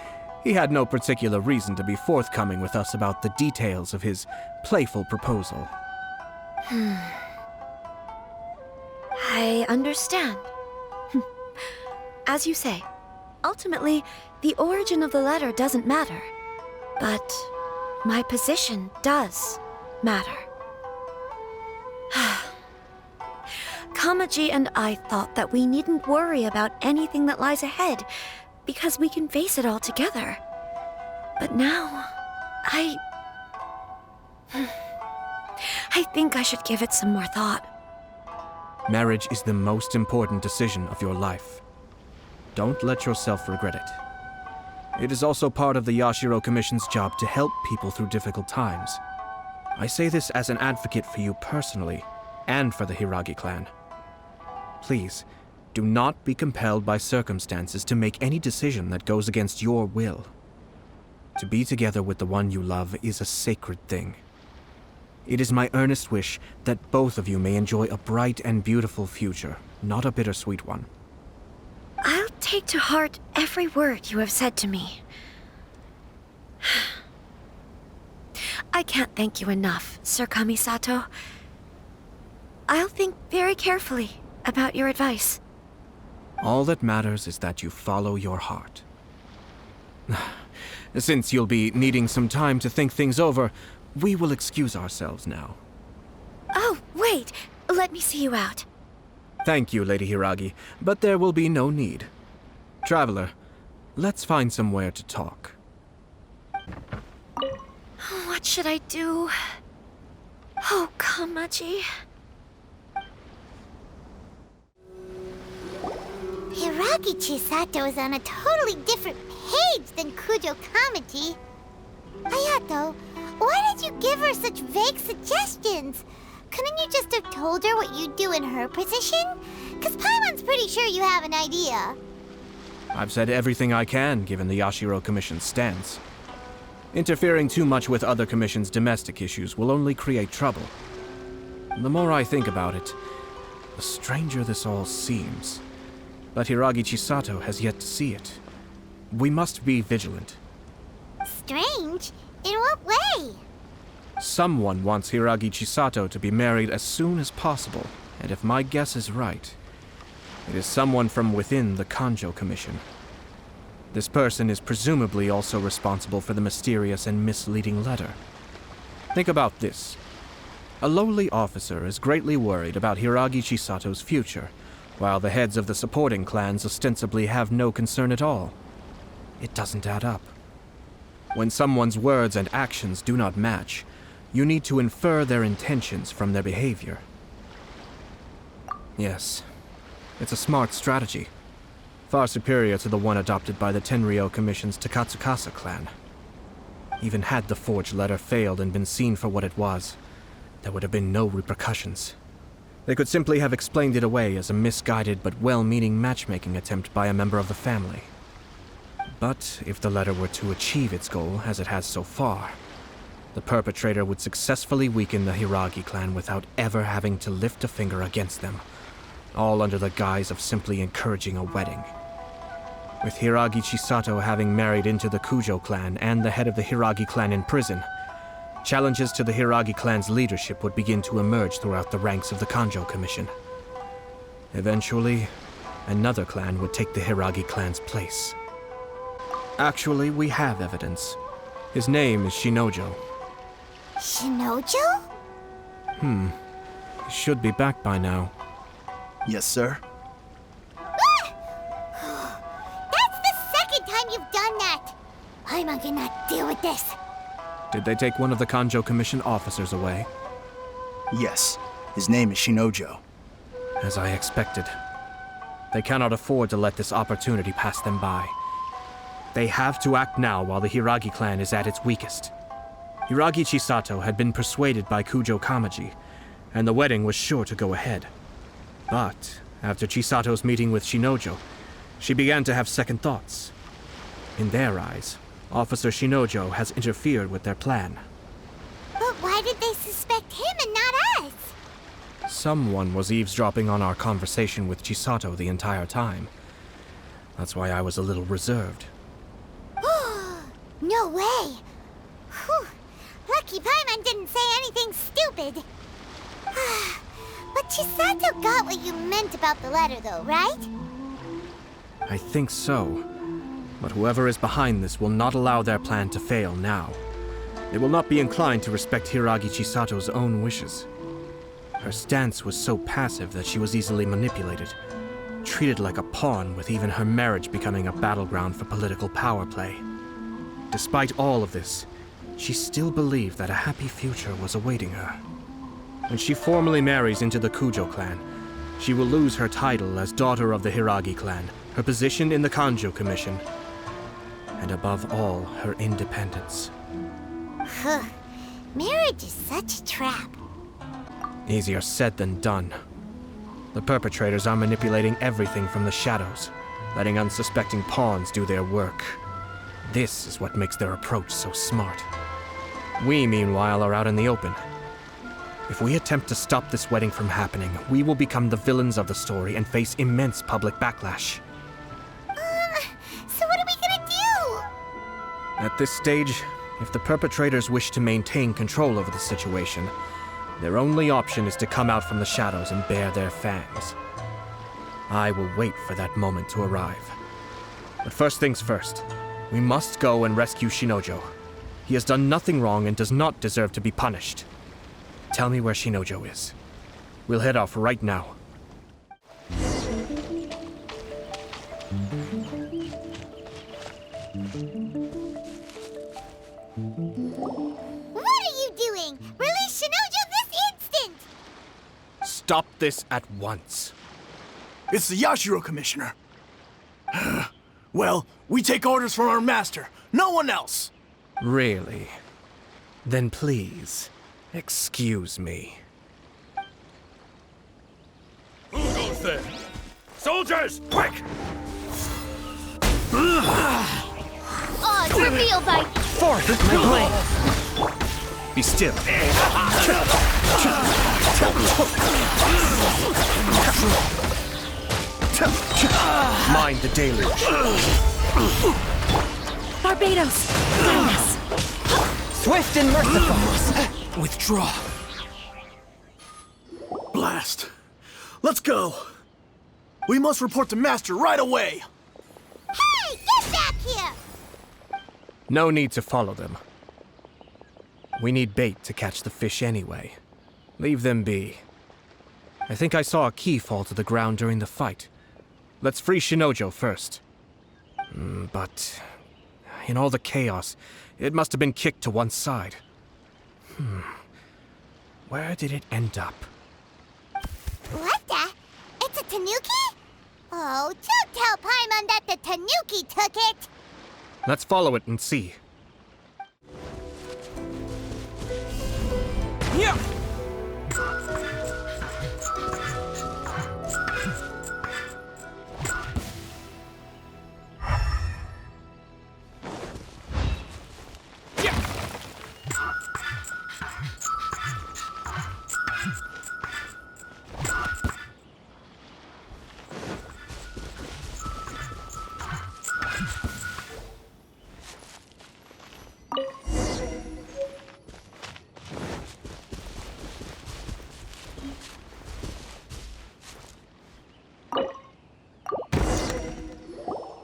he had no particular reason to be forthcoming with us about the details of his playful proposal. I understand. As you say, ultimately, the origin of the letter doesn't matter. But my position does matter. Kamaji and I thought that we needn't worry about anything that lies ahead, because we can face it all together. But now, I think I should give it some more thought. Marriage is the most important decision of your life. Don't let yourself regret it. It is also part of the Yashiro Commission's job to help people through difficult times. I say this as an advocate for you personally, and for the Hiragi clan. Please, do not be compelled by circumstances to make any decision that goes against your will. To be together with the one you love is a sacred thing. It is my earnest wish that both of you may enjoy a bright and beautiful future, not a bittersweet one. I'll take to heart every word you have said to me. I can't thank you enough, Sir Kamisato. I'll think very carefully about your advice. All that matters is that you follow your heart. Since you'll be needing some time to think things over, we will excuse ourselves now. Oh, wait! Let me see you out. Thank you, Lady Hiragi, but there will be no need. Traveler, let's find somewhere to talk. What should I do? Oh, Kamaji. Hiragi Chisato is on a totally different page than Kujo Kamaji. Ayato, why did you give her such vague suggestions? Couldn't you just have told her what you'd do in her position? Because Paimon's pretty sure you have an idea. I've said everything I can, given the Yashiro Commission's stance. Interfering too much with other commissions' domestic issues will only create trouble. The more I think about it, the stranger this all seems. But Hiragi Chisato has yet to see it. We must be vigilant. Strange? In what way? Someone wants Hiragi Chisato to be married as soon as possible, and if my guess is right, it is someone from within the Kanjo Commission. This person is presumably also responsible for the mysterious and misleading letter. Think about this. A lowly officer is greatly worried about Hiragi Chisato's future, while the heads of the supporting clans ostensibly have no concern at all. It doesn't add up. When someone's words and actions do not match, you need to infer their intentions from their behavior. Yes, it's a smart strategy, far superior to the one adopted by the Tenryou Commission's Takatsukasa clan. Even had the forged letter failed and been seen for what it was, there would have been no repercussions. They could simply have explained it away as a misguided but well-meaning matchmaking attempt by a member of the family. But if the letter were to achieve its goal, as it has so far, the perpetrator would successfully weaken the Hiragi clan without ever having to lift a finger against them, all under the guise of simply encouraging a wedding. With Hiragi Chisato having married into the Kujo clan and the head of the Hiragi clan in prison, challenges to the Hiragi clan's leadership would begin to emerge throughout the ranks of the Kanjo Commission. Eventually, another clan would take the Hiragi clan's place. Actually, we have evidence. His name is Shinojo. Shinojo? He should be back by now. Yes, sir. That's the second time you've done that! Paimon cannot deal with this. Did they take one of the Kanjo Commission officers away? Yes. His name is Shinojo. As I expected. They cannot afford to let this opportunity pass them by. They have to act now while the Hiragi clan is at its weakest. Hiragi Chisato had been persuaded by Kujo Kamaji, and the wedding was sure to go ahead. But after Chisato's meeting with Shinojo, she began to have second thoughts. In their eyes, Officer Shinojo has interfered with their plan. But why did they suspect him and not us? someone was eavesdropping on our conversation with Chisato the entire time. That's why I was a little reserved. No way! Whew. Lucky Paimon didn't say anything stupid. But Chisato got what you meant about the letter, though, right? I think so. But whoever is behind this will not allow their plan to fail now. They will not be inclined to respect Hiragi Chisato's own wishes. Her stance was so passive that she was easily manipulated, treated like a pawn, with even her marriage becoming a battleground for political power play. Despite all of this, she still believed that a happy future was awaiting her. When she formally marries into the Kujo clan, she will lose her title as daughter of the Hiragi clan, her position in the Kanjo Commission, and above all, her independence. Marriage is such a trap. Easier said than done. The perpetrators are manipulating everything from the shadows, letting unsuspecting pawns do their work. This is what makes their approach so smart. We, meanwhile, are out in the open. If we attempt to stop this wedding from happening, we will become the villains of the story and face immense public backlash. So what are we gonna do? At this stage, if the perpetrators wish to maintain control over the situation, their only option is to come out from the shadows and bare their fangs. I will wait for that moment to arrive. But first things first, we must go and rescue Shinojo. He has done nothing wrong and does not deserve to be punished. Tell me where Shinojo is. We'll head off right now. What are you doing? Release Shinojo this instant! Stop this at once. It's the Yashiro Commissioner. Well, we take orders from our master, no one else. Really? Then please, excuse me. Who goes there? Soldiers, quick! Oh, it's revealed by... Forth with my blade! Be still. Mind the deluge. Barbados, guide us. Swift and merciful. Withdraw. Blast. Let's go. We must report to Master right away. Hey, get back here! No need to follow them. We need bait to catch the fish anyway. Leave them be. I think I saw a key fall to the ground during the fight. Let's free Shinojo first. But in all the chaos, it must have been kicked to one side. Where did it end up? What the? It's a tanuki? Oh, don't tell Paimon that the tanuki took it! Let's follow it and see. Yeah!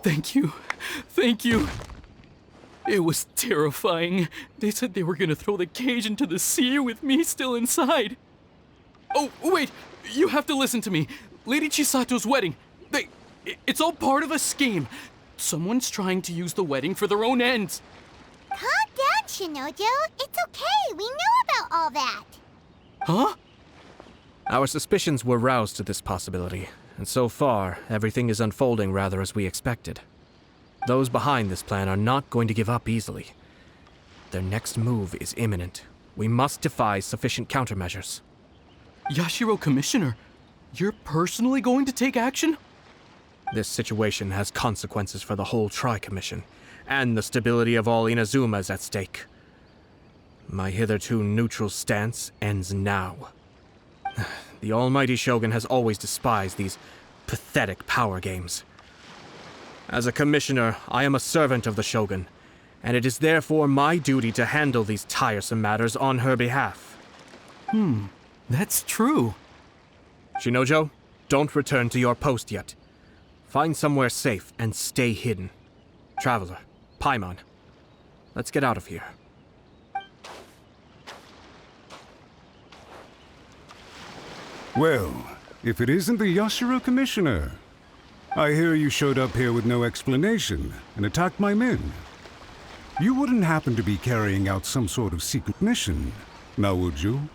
Thank you. Thank you. It was terrifying. They said they were gonna throw the cage into the sea with me still inside. Oh, wait! You have to listen to me. Lady Chisato's wedding. It's all part of a scheme. Someone's trying to use the wedding for their own ends. Calm down, Shinojo. It's okay. We know about all that. Huh? Our suspicions were roused to this possibility, and so far, everything is unfolding rather as we expected. Those behind this plan are not going to give up easily. Their next move is imminent. We must devise sufficient countermeasures. Yashiro Commissioner, you're personally going to take action? This situation has consequences for the whole Tri-Commission, and the stability of all Inazuma is at stake. My hitherto neutral stance ends now. the almighty Shogun has always despised these pathetic power games. As a commissioner, I am a servant of the Shogun, and it is therefore my duty to handle these tiresome matters on her behalf. That's true. Shinojo, don't return to your post yet. Find somewhere safe and stay hidden. Traveler, Paimon, let's get out of here. Well, if it isn't the Yashiro Commissioner. I hear you showed up here with no explanation and attacked my men. You wouldn't happen to be carrying out some sort of secret mission, now would you?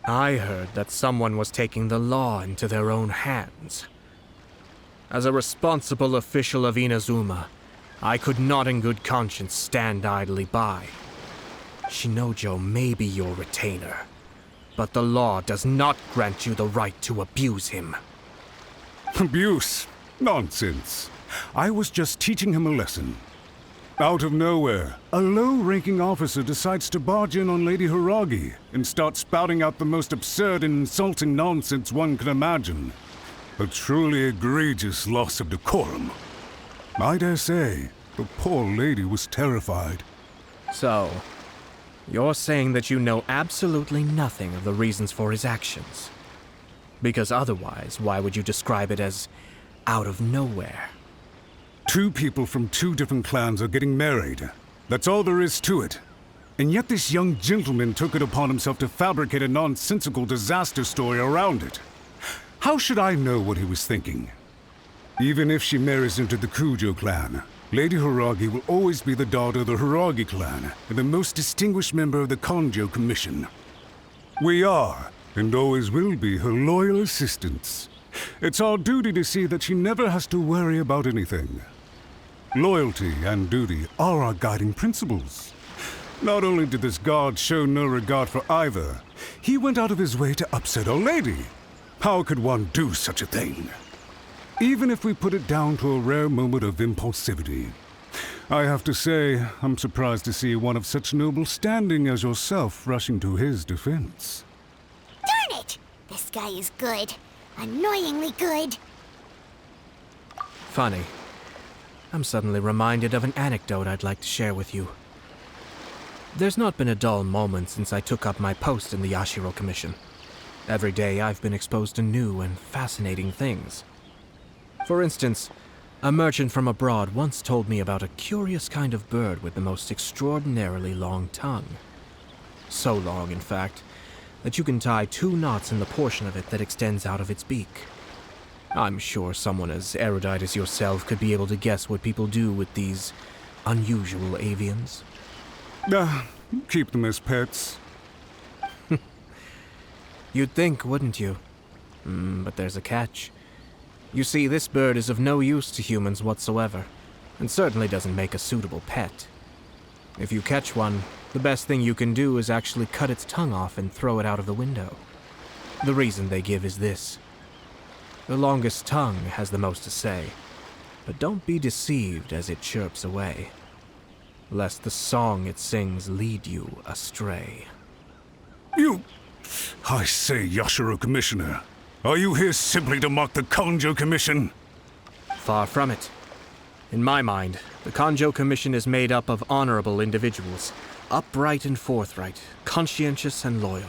I heard that someone was taking the law into their own hands. As a responsible official of Inazuma, I could not in good conscience stand idly by. Shinojo may be your retainer, but the law does not grant you the right to abuse him. Abuse? Nonsense. I was just teaching him a lesson. Out of nowhere, a low-ranking officer decides to barge in on Lady Hiragi and start spouting out the most absurd and insulting nonsense one can imagine. A truly egregious loss of decorum. I dare say, the poor lady was terrified. So, you're saying that you know absolutely nothing of the reasons for his actions? Because otherwise, why would you describe it as out of nowhere? Two people from two different clans are getting married. That's all there is to it. And yet this young gentleman took it upon himself to fabricate a nonsensical disaster story around it. How should I know what he was thinking? Even if she marries into the Kujo clan, Lady Hiragi will always be the daughter of the Hiragi clan and the most distinguished member of the Kanjo Commission. We are, and always will be, her loyal assistants. It's our duty to see that she never has to worry about anything. Loyalty and duty are our guiding principles. Not only did this guard show no regard for either, he went out of his way to upset our lady. How could one do such a thing? Even if we put it down to a rare moment of impulsivity. I have to say, I'm surprised to see one of such noble standing as yourself rushing to his defense. Darn it! This guy is good. Annoyingly good. Funny. I'm suddenly reminded of an anecdote I'd like to share with you. There's not been a dull moment since I took up my post in the Yashiro Commission. Every day I've been exposed to new and fascinating things. For instance, a merchant from abroad once told me about a curious kind of bird with the most extraordinarily long tongue. So long, in fact, that you can tie 2 knots in the portion of it that extends out of its beak. I'm sure someone as erudite as yourself could be able to guess what people do with these unusual avians. Keep them as pets. You'd think, wouldn't you? But there's a catch. You see, this bird is of no use to humans whatsoever, and certainly doesn't make a suitable pet. If you catch one, the best thing you can do is actually cut its tongue off and throw it out of the window. The reason they give is this. The longest tongue has the most to say, but don't be deceived as it chirps away, lest the song it sings lead you astray. I say, Yashiro Commissioner, are you here simply to mock the Kanjo Commission? Far from it. In my mind, the Kanjo Commission is made up of honorable individuals, upright and forthright, conscientious and loyal.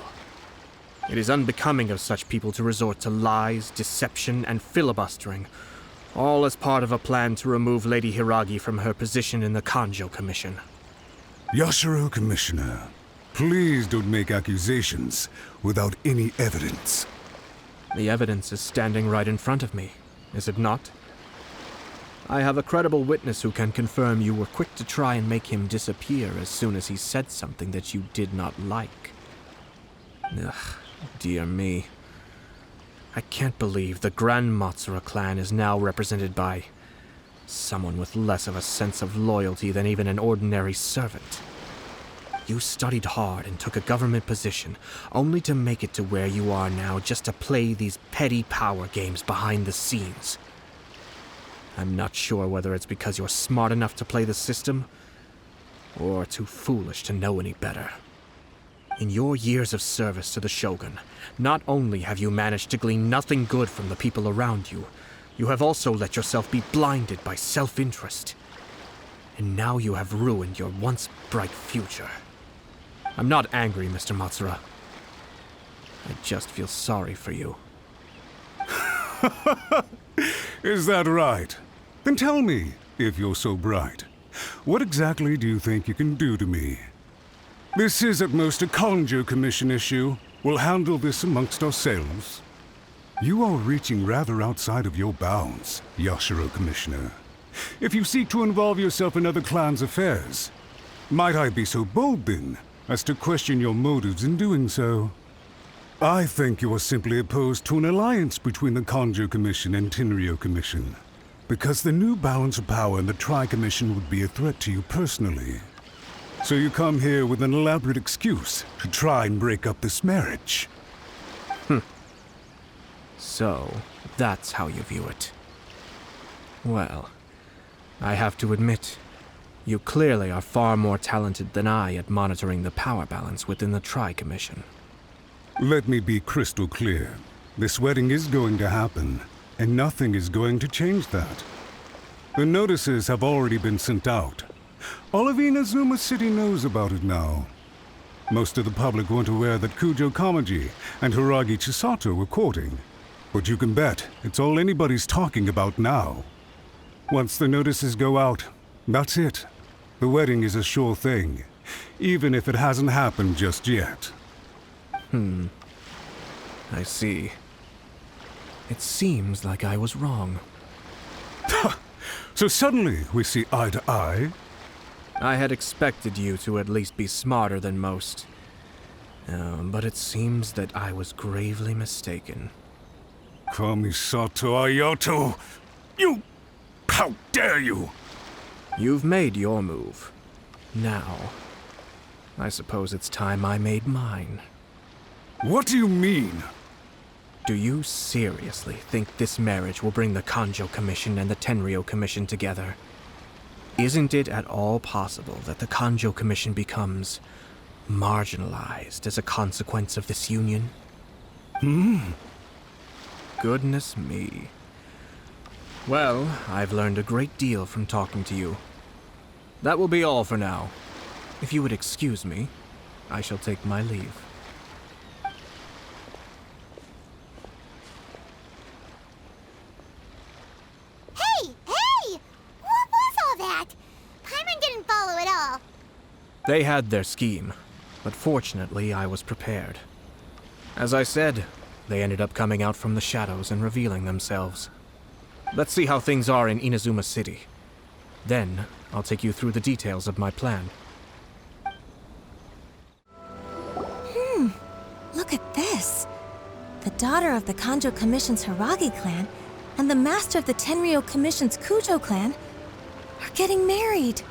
It is unbecoming of such people to resort to lies, deception, and filibustering, all as part of a plan to remove Lady Hiragi from her position in the Kanjo Commission. Yashiro Commissioner, please don't make accusations without any evidence. The evidence is standing right in front of me, is it not? I have a credible witness who can confirm you were quick to try and make him disappear as soon as he said something that you did not like. Ugh, dear me. I can't believe the Grand Matsura clan is now represented by someone with less of a sense of loyalty than even an ordinary servant. You studied hard and took a government position, only to make it to where you are now just to play these petty power games behind the scenes. I'm not sure whether it's because you're smart enough to play the system, or too foolish to know any better. In your years of service to the Shogun, not only have you managed to glean nothing good from the people around you, you have also let yourself be blinded by self-interest. And now you have ruined your once bright future. I'm not angry, Mr. Matsura. I just feel sorry for you. Is that right? Then tell me, if you're so bright, what exactly do you think you can do to me? This is at most a Kanjo Commission issue. We'll handle this amongst ourselves. You are reaching rather outside of your bounds, Yashiro Commissioner. If you seek to involve yourself in other clans' affairs, might I be so bold then, as to question your motives in doing so? I think you are simply opposed to an alliance between the Kanjo Commission and Tenryou Commission, because the new balance of power in the Tri-Commission would be a threat to you personally. So you come here with an elaborate excuse to try and break up this marriage. So, that's how you view it. Well, I have to admit, you clearly are far more talented than I at monitoring the power balance within the Tri-Commission. Let me be crystal clear. This wedding is going to happen, and nothing is going to change that. The notices have already been sent out. All of Inazuma City knows about it now. Most of the public weren't aware that Kujo Kamaji and Hiragi Chisato were courting. But you can bet it's all anybody's talking about now. Once the notices go out, that's it. The wedding is a sure thing, even if it hasn't happened just yet. I see. It seems like I was wrong. So suddenly we see eye to eye? I had expected you to at least be smarter than most. But it seems that I was gravely mistaken. Kamisato Ayato! You... How dare you! You've made your move. Now, I suppose it's time I made mine. What do you mean? Do you seriously think this marriage will bring the Kanjo Commission and the Tenryou Commission together? Isn't it at all possible that the Kanjo Commission becomes marginalized as a consequence of this union? Goodness me. Well, I've learned a great deal from talking to you. That will be all for now. If you would excuse me, I shall take my leave. Hey! What was all that? Paimon didn't follow at all. They had their scheme, but fortunately I was prepared. As I said, they ended up coming out from the shadows and revealing themselves. Let's see how things are in Inazuma City. Then, I'll take you through the details of my plan. Look at this. The daughter of the Kanjo Commission's Hiragi clan and the master of the Tenryou Commission's Kujo clan are getting married.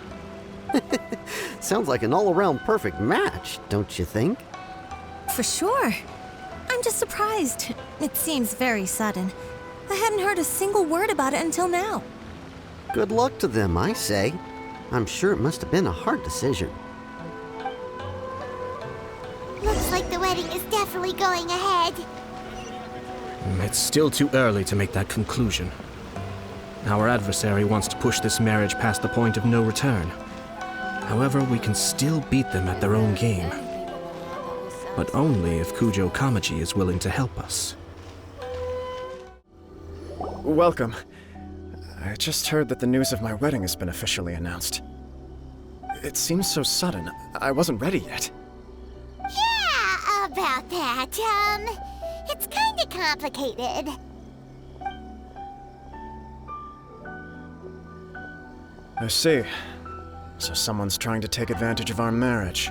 Sounds like an all-around perfect match, don't you think? For sure. I'm just surprised. It seems very sudden. I hadn't heard a single word about it until now. Good luck to them, I say. I'm sure it must have been a hard decision. Looks like the wedding is definitely going ahead. It's still too early to make that conclusion. Our adversary wants to push this marriage past the point of no return. However, we can still beat them at their own game. But only if Kujo Kamaji is willing to help us. Welcome. I just heard that the news of my wedding has been officially announced. It seems so sudden. I wasn't ready yet. Yeah, about that. It's kinda complicated. I see. So someone's trying to take advantage of our marriage.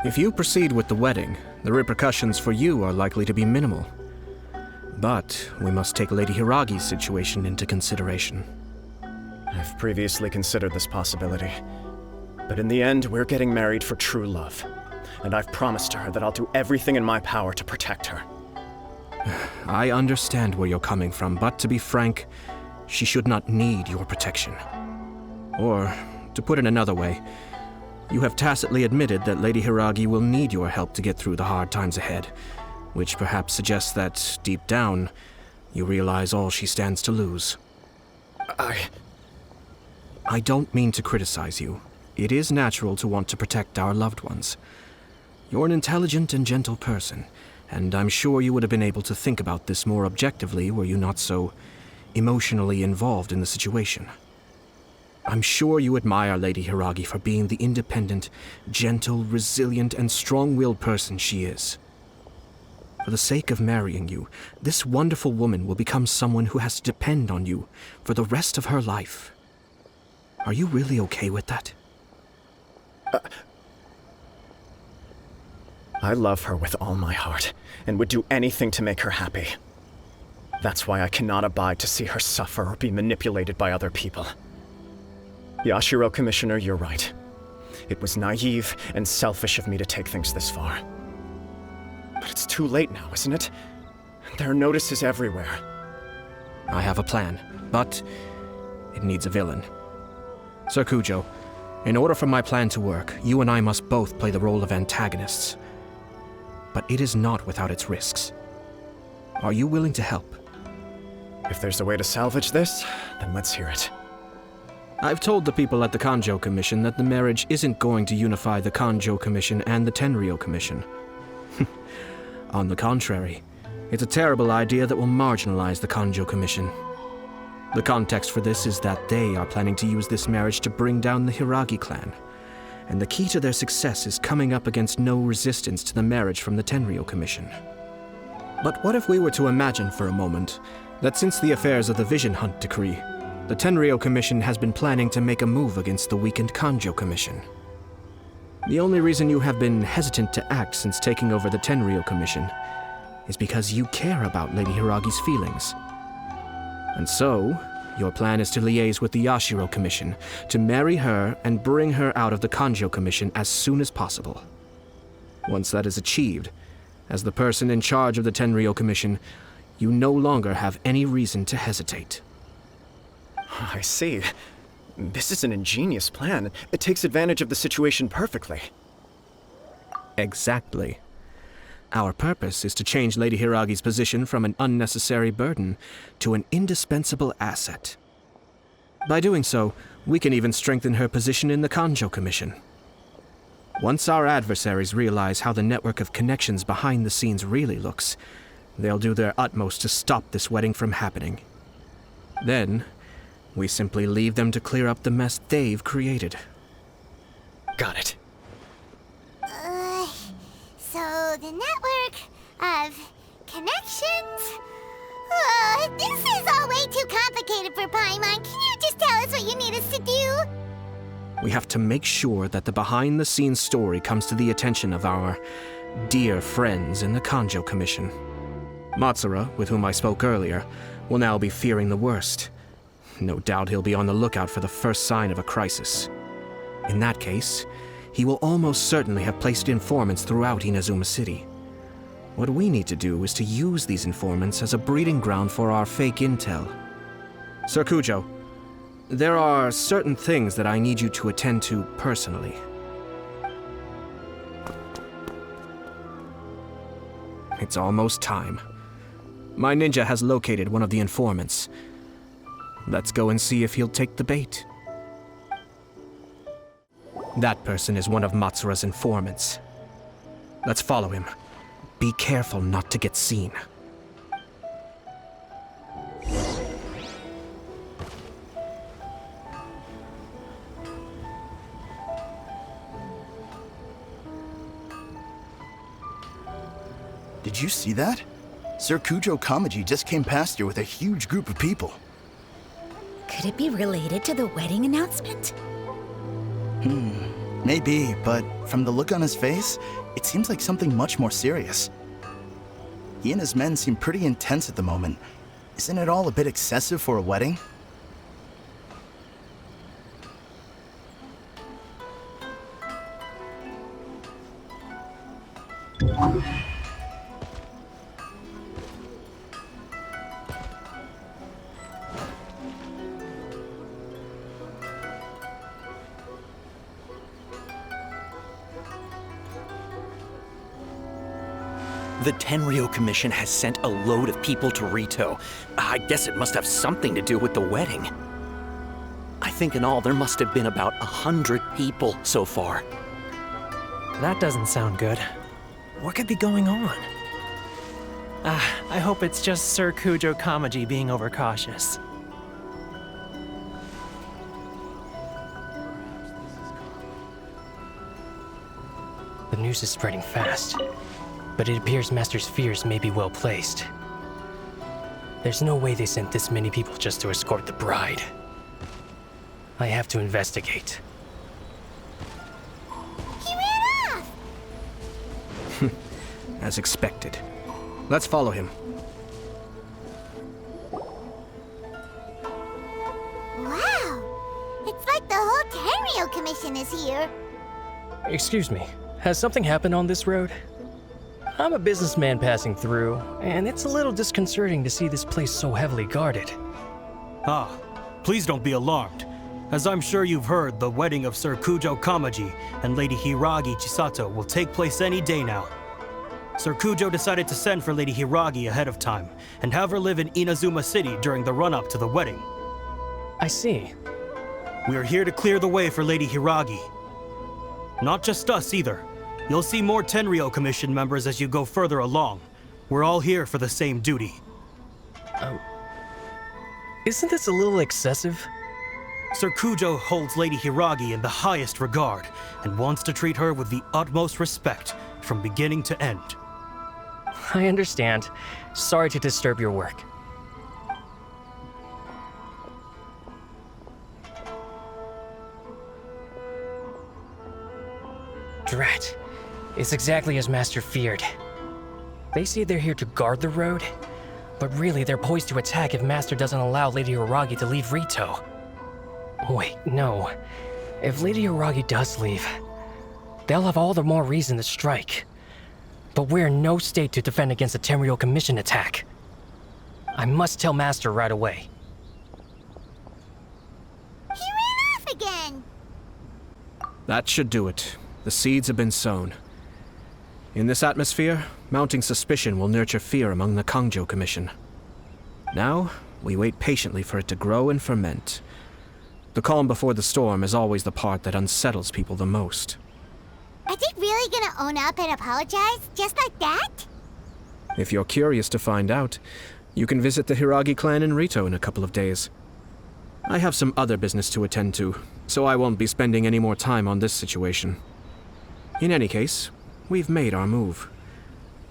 If you proceed with the wedding, the repercussions for you are likely to be minimal. But we must take Lady Hiragi's situation into consideration. I've previously considered this possibility. But in the end, we're getting married for true love. And I've promised her that I'll do everything in my power to protect her. I understand where you're coming from, but to be frank, she should not need your protection. Or, to put it another way, You have tacitly admitted that Lady Hiragi will need your help to get through the hard times ahead, which perhaps suggests that, deep down, you realize all she stands to lose. I don't mean to criticize you. It is natural to want to protect our loved ones. You're an intelligent and gentle person, and I'm sure you would have been able to think about this more objectively were you not so emotionally involved in the situation. I'm sure you admire Lady Hiragi for being the independent, gentle, resilient, and strong-willed person she is. For the sake of marrying you, this wonderful woman will become someone who has to depend on you for the rest of her life. Are you really okay with that? I love her with all my heart, and would do anything to make her happy. That's why I cannot abide to see her suffer or be manipulated by other people. Yashiro, Commissioner, you're right. It was naive and selfish of me to take things this far. But it's too late now, isn't it? There are notices everywhere. I have a plan, but it needs a villain. Sir Kujo, in order for my plan to work, you and I must both play the role of antagonists. But it is not without its risks. Are you willing to help? If there's a way to salvage this, then let's hear it. I've told the people at the Kanjo Commission that the marriage isn't going to unify the Kanjo Commission and the Tenryou Commission. On the contrary, it's a terrible idea that will marginalize the Kanjo Commission. The context for this is that they are planning to use this marriage to bring down the Hiragi clan, and the key to their success is coming up against no resistance to the marriage from the Tenryou Commission. But what if we were to imagine for a moment that since the affairs of the Vision Hunt Decree, the Tenryou Commission has been planning to make a move against the weakened Kanjo Commission? The only reason you have been hesitant to act since taking over the Tenryou Commission is because you care about Lady Hiragi's feelings. And so, your plan is to liaise with the Yashiro Commission, to marry her and bring her out of the Kanjo Commission as soon as possible. Once that is achieved, as the person in charge of the Tenryou Commission, you no longer have any reason to hesitate. I see. This is an ingenious plan. It takes advantage of the situation perfectly. Exactly. Our purpose is to change Lady Hiragi's position from an unnecessary burden to an indispensable asset. By doing so, we can even strengthen her position in the Kanjo Commission. Once our adversaries realize how the network of connections behind the scenes really looks, they'll do their utmost to stop this wedding from happening. Then, we simply leave them to clear up the mess they've created. Got it. So the network of connections? This is all way too complicated for Paimon. Can you just tell us what you need us to do? We have to make sure that the behind-the-scenes story comes to the attention of our dear friends in the Kanjo Commission. Matsura, with whom I spoke earlier, will now be fearing the worst. No doubt he'll be on the lookout for the first sign of a crisis. In that case, he will almost certainly have placed informants throughout Inazuma City. What we need to do is to use these informants as a breeding ground for our fake intel. Sir Kujo, there are certain things that I need you to attend to personally. It's almost time. My ninja has located one of the informants. Let's go and see if he'll take the bait. That person is one of Matsura's informants. Let's follow him. Be careful not to get seen. Did you see that? Sir Kujo Kamaji just came past here with a huge group of people. Could it be related to the wedding announcement? Maybe, but from the look on his face, it seems like something much more serious. He and his men seem pretty intense at the moment. Isn't it all a bit excessive for a wedding? The Tenryou Commission has sent a load of people to Rito. I guess it must have something to do with the wedding. I think in all there must have been about 100 people so far. That doesn't sound good. What could be going on? I hope it's just Sir Kujo Kamaji being overcautious. The news is spreading fast, but it appears Master's fears may be well placed. There's no way they sent this many people just to escort the bride. I have to investigate. He ran off! As expected. Let's follow him. Wow! It's like the whole Tenryou Commission is here. Excuse me, has something happened on this road? I'm a businessman passing through, and it's a little disconcerting to see this place so heavily guarded. Ah, please don't be alarmed. As I'm sure you've heard, the wedding of Sir Kujo Kamaji and Lady Hiragi Chisato will take place any day now. Sir Kujo decided to send for Lady Hiragi ahead of time and have her live in Inazuma City during the run-up to the wedding. I see. We are here to clear the way for Lady Hiragi. Not just us either. You'll see more Tenryou Commission members as you go further along. We're all here for the same duty. Isn't this a little excessive? Sir Kujo holds Lady Hiragi in the highest regard and wants to treat her with the utmost respect from beginning to end. I understand. Sorry to disturb your work. Drat. It's exactly as Master feared. They say they're here to guard the road, but really they're poised to attack if Master doesn't allow Lady Hiragi to leave Rito. Wait, no. If Lady Hiragi does leave, they'll have all the more reason to strike. But we're in no state to defend against a Tenryou Commission attack. I must tell Master right away. He ran off again! That should do it. The seeds have been sown. In this atmosphere, mounting suspicion will nurture fear among the Kangjo Commission. Now, we wait patiently for it to grow and ferment. The calm before the storm is always the part that unsettles people the most. Are they really gonna own up and apologize, just like that? If you're curious to find out, you can visit the Hiragi clan in Rito in a couple of days. I have some other business to attend to, so I won't be spending any more time on this situation. In any case, we've made our move.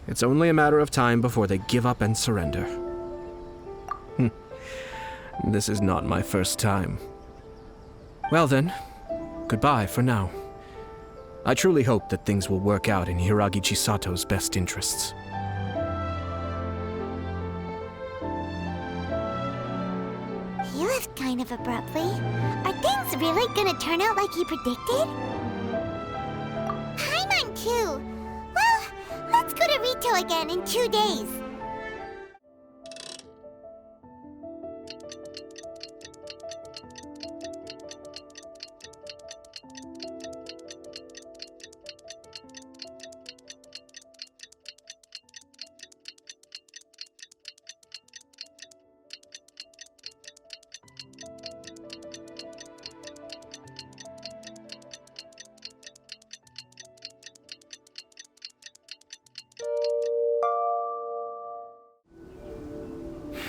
It's only a matter of time before they give up and surrender. This is not my first time. Well then, goodbye for now. I truly hope that things will work out in Hiragi Chisato's best interests. He left kind of abruptly. Are things really gonna turn out like he predicted? Paimon too. Well, let's go to Rito again in 2 days.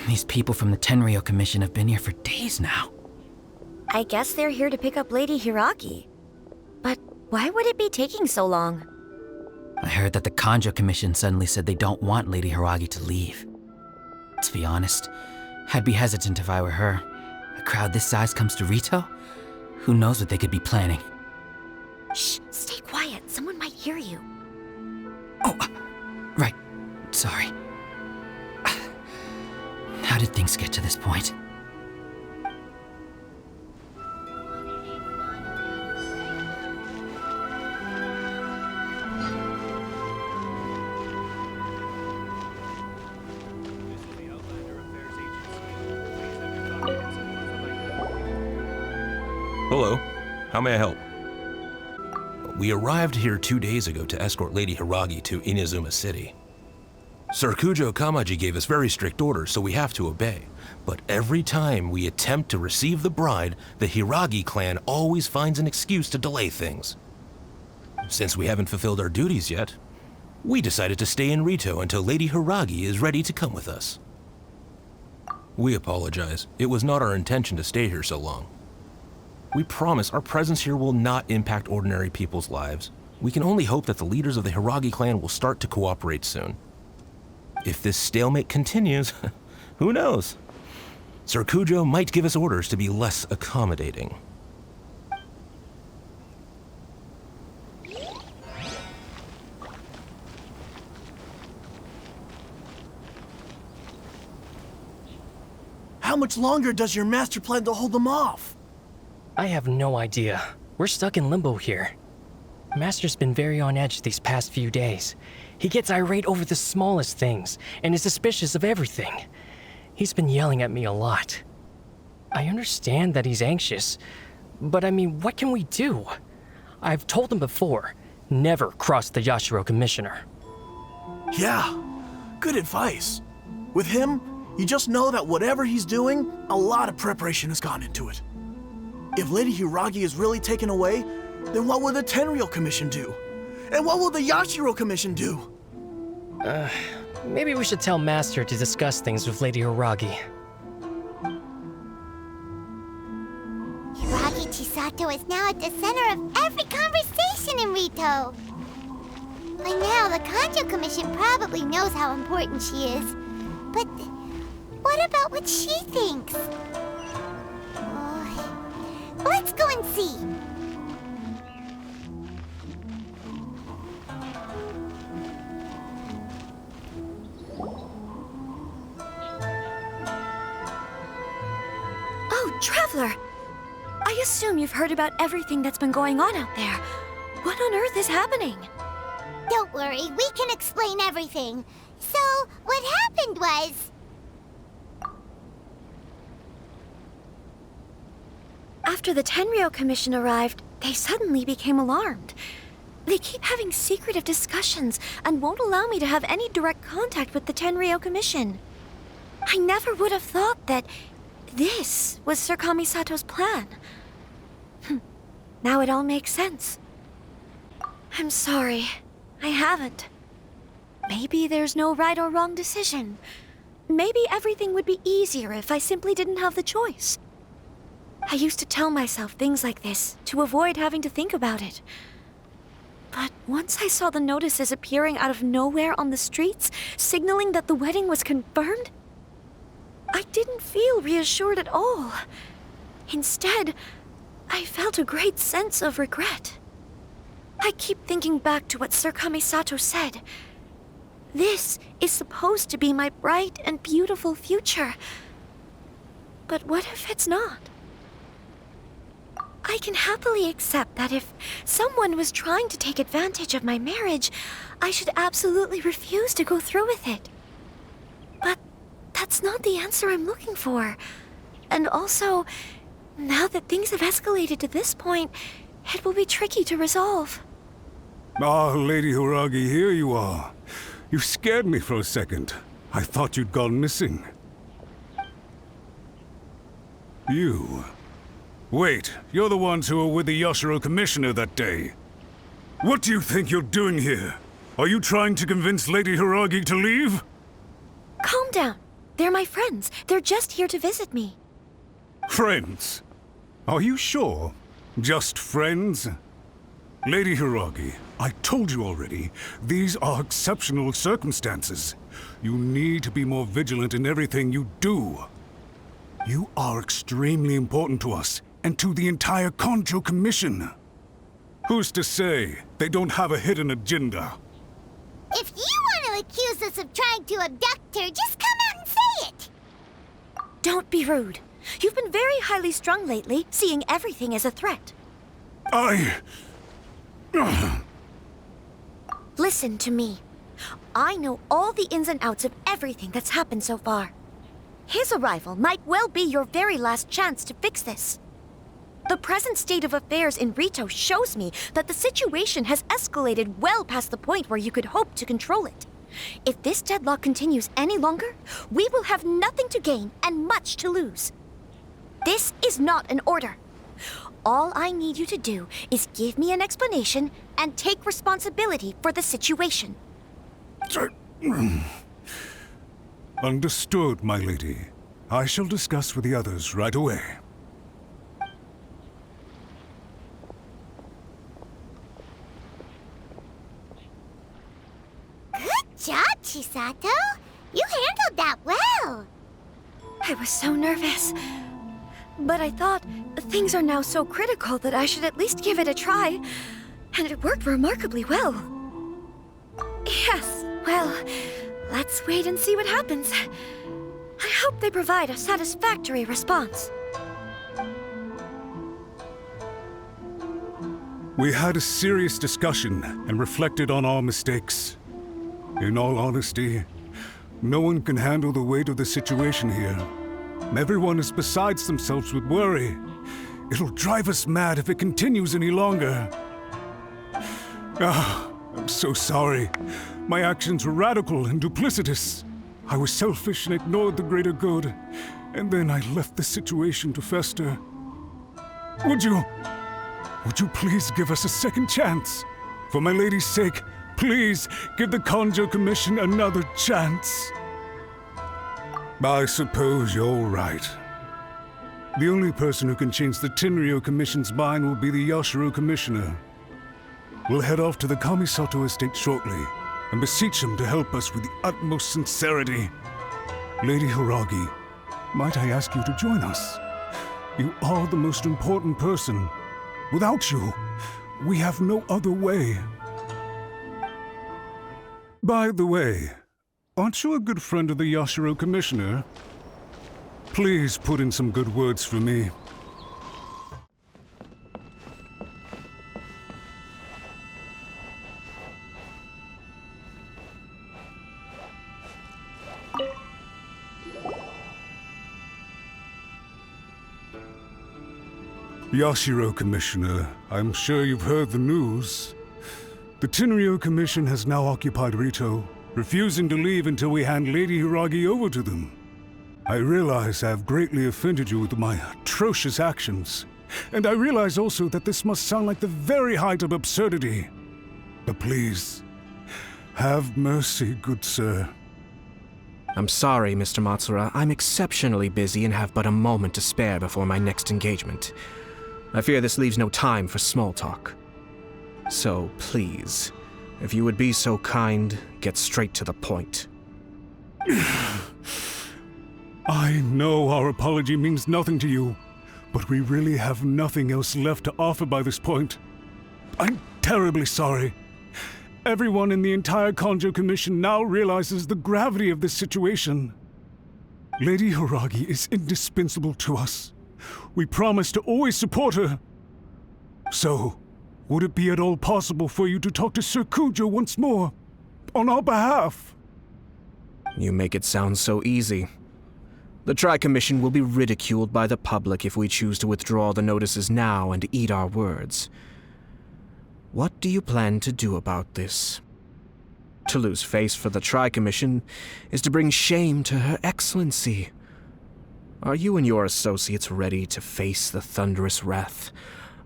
These people from the Tenryou Commission have been here for days now. I guess they're here to pick up Lady Hiragi. But why would it be taking so long? I heard that the Kangjo Commission suddenly said they don't want Lady Hiragi to leave. To be honest, I'd be hesitant if I were her. A crowd this size comes to Rito? Who knows what they could be planning? Shh, stay quiet. Someone might hear you. Oh, right. Sorry. How did things get to this point? Hello. How may I help? We arrived here 2 days ago to escort Lady Hiragi to Inazuma City. Sir Kujo Kamaji gave us very strict orders, so we have to obey. But every time we attempt to receive the bride, the Hiragi clan always finds an excuse to delay things. Since we haven't fulfilled our duties yet, we decided to stay in Rito until Lady Hiragi is ready to come with us. We apologize. It was not our intention to stay here so long. We promise our presence here will not impact ordinary people's lives. We can only hope that the leaders of the Hiragi clan will start to cooperate soon. If this stalemate continues, who knows? Sir Kujo might give us orders to be less accommodating. How much longer does your master plan to hold them off? I have no idea. We're stuck in limbo here. Master's been very on edge these past few days. He gets irate over the smallest things and is suspicious of everything. He's been yelling at me a lot. I understand that he's anxious, but I mean, what can we do? I've told him before, never cross the Yashiro Commissioner. Yeah, good advice. With him, you just know that whatever he's doing, a lot of preparation has gone into it. If Lady Hiragi is really taken away, then what will the Tenryou Commission do? And what will the Yashiro Commission do? Maybe we should tell Master to discuss things with Lady Hiragi. Hiragi Chisato is now at the center of every conversation in Rito. By now, the Kanjo Commission probably knows how important she is. But what about what she thinks? Let's go and see. Oh, Traveler! I assume you've heard about everything that's been going on out there. What on earth is happening? Don't worry, we can explain everything. So, what happened was... After the Tenryou Commission arrived, they suddenly became alarmed. They keep having secretive discussions and won't allow me to have any direct contact with the Tenryou Commission. I never would have thought that this was Sir Kamisato's plan. Now it all makes sense. I'm sorry. I haven't. Maybe there's no right or wrong decision. Maybe everything would be easier if I simply didn't have the choice. I used to tell myself things like this to avoid having to think about it. But once I saw the notices appearing out of nowhere on the streets, signaling that the wedding was confirmed, I didn't feel reassured at all. Instead, I felt a great sense of regret. I keep thinking back to what Sir Kamisato said. This is supposed to be my bright and beautiful future. But what if it's not? I can happily accept that if someone was trying to take advantage of my marriage, I should absolutely refuse to go through with it. But that's not the answer I'm looking for. And also, now that things have escalated to this point, it will be tricky to resolve. Ah, Lady Hiragi, here you are. You scared me for a second. I thought you'd gone missing. You... Wait, you're the ones who were with the Yashiro Commissioner that day. What do you think you're doing here? Are you trying to convince Lady Hiragi to leave? Calm down. They're my friends. They're just here to visit me. Friends? Are you sure? Just friends? Lady Hiragi, I told you already, these are exceptional circumstances. You need to be more vigilant in everything you do. You are extremely important to us, and to the entire Kanjo Commission. Who's to say they don't have a hidden agenda? If you want to accuse us of trying to abduct her, just come out and say it! Don't be rude. You've been very highly strung lately, seeing everything as a threat. Listen to me. I know all the ins and outs of everything that's happened so far. His arrival might well be your very last chance to fix this. The present state of affairs in Rito shows me that the situation has escalated well past the point where you could hope to control it. If this deadlock continues any longer, we will have nothing to gain and much to lose. This is not an order. All I need you to do is give me an explanation and take responsibility for the situation. Understood, my lady. I shall discuss with the others right away. Good job, Chisato. You handled that well. I was so nervous. But I thought things are now so critical that I should at least give it a try. And it worked remarkably well. Yes, well, let's wait and see what happens. I hope they provide a satisfactory response. We had a serious discussion and reflected on our mistakes. In all honesty, no one can handle the weight of the situation here. Everyone is besides themselves with worry. It'll drive us mad if it continues any longer. I'm so sorry. My actions were radical and duplicitous. I was selfish and ignored the greater good. And then I left the situation to fester. Would you please give us a second chance? For my lady's sake, please give the Kanjo Commission another chance. I suppose you're right. The only person who can change the Tenryou Commission's mind will be the Yashiro Commissioner. We'll head off to the Kamisato estate shortly and beseech him to help us with the utmost sincerity. Lady Hiragi, might I ask you to join us? You are the most important person. Without you, we have no other way. By the way, aren't you a good friend of the Yashiro Commissioner? Please put in some good words for me. Yashiro Commissioner, I'm sure you've heard the news. The Tenryou Commission has now occupied Rito, refusing to leave until we hand Lady Hiragi over to them. I realize I have greatly offended you with my atrocious actions, and I realize also that this must sound like the very height of absurdity. But please, have mercy, good sir. I'm sorry, Mr. Matsura. I'm exceptionally busy and have but a moment to spare before my next engagement. I fear this leaves no time for small talk. So, please, if you would be so kind, get straight to the point. I know our apology means nothing to you, but we really have nothing else left to offer by this point. I'm terribly sorry. Everyone in the entire Kanjo Commission now realizes the gravity of this situation. Lady Hiragi is indispensable to us. We promise to always support her. So, would it be at all possible for you to talk to Sir Kujo once more, on our behalf? You make it sound so easy. The Tri-Commission will be ridiculed by the public if we choose to withdraw the notices now and eat our words. What do you plan to do about this? To lose face for the Tri-Commission is to bring shame to Her Excellency. Are you and your associates ready to face the thunderous wrath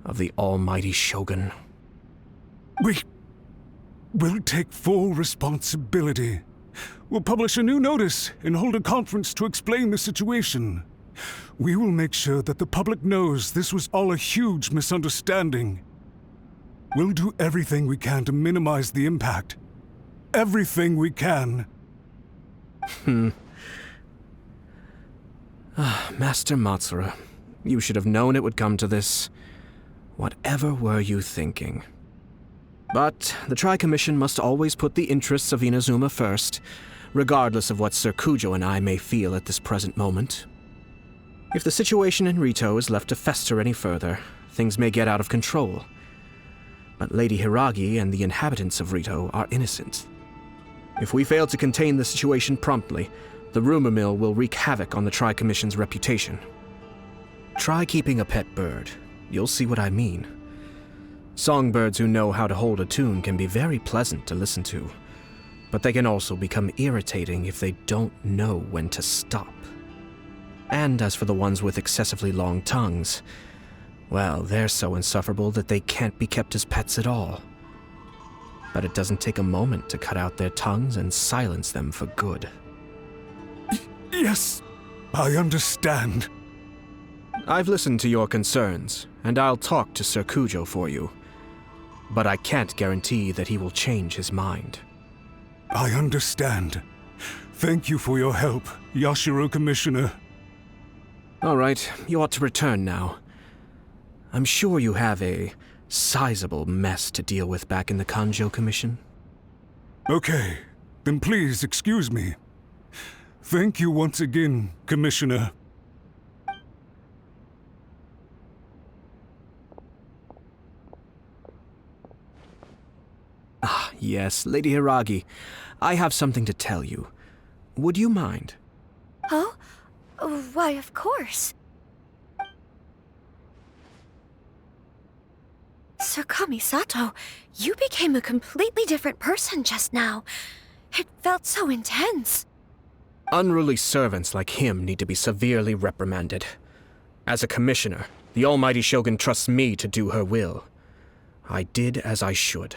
of the almighty Shogun? We'll take full responsibility. We'll publish a new notice and hold a conference to explain the situation. We will make sure that the public knows this was all a huge misunderstanding. We'll do everything we can to minimize the impact. Everything we can. Master Matsura, you should have known it would come to this. Whatever were you thinking? But the Tri-Commission must always put the interests of Inazuma first, regardless of what Sir Kujo and I may feel at this present moment. If the situation in Rito is left to fester any further, things may get out of control. But Lady Hiragi and the inhabitants of Rito are innocent. If we fail to contain the situation promptly, the rumor mill will wreak havoc on the Tri-Commission's reputation. Try keeping a pet bird. You'll see what I mean. Songbirds who know how to hold a tune can be very pleasant to listen to. but they can also become irritating if they don't know when to stop. And as for the ones with excessively long tongues, well, they're so insufferable that they can't be kept as pets at all. But it doesn't take a moment to cut out their tongues and silence them for good. Yes, I understand. I've listened to your concerns, and I'll talk to Sir Kujo for you. But I can't guarantee that he will change his mind. I understand. Thank you for your help, Yashiro Commissioner. All right, you ought to return now. I'm sure you have a sizable mess to deal with back in the Kanjo Commission. Okay, then please excuse me. Thank you once again, Commissioner. Ah, yes, Lady Hiragi. I have something to tell you. Would you mind? Oh? Why, of course. Sir Kamisato, you became a completely different person just now. It felt so intense. Unruly servants like him need to be severely reprimanded. As a commissioner, the Almighty Shogun trusts me to do her will. I did as I should.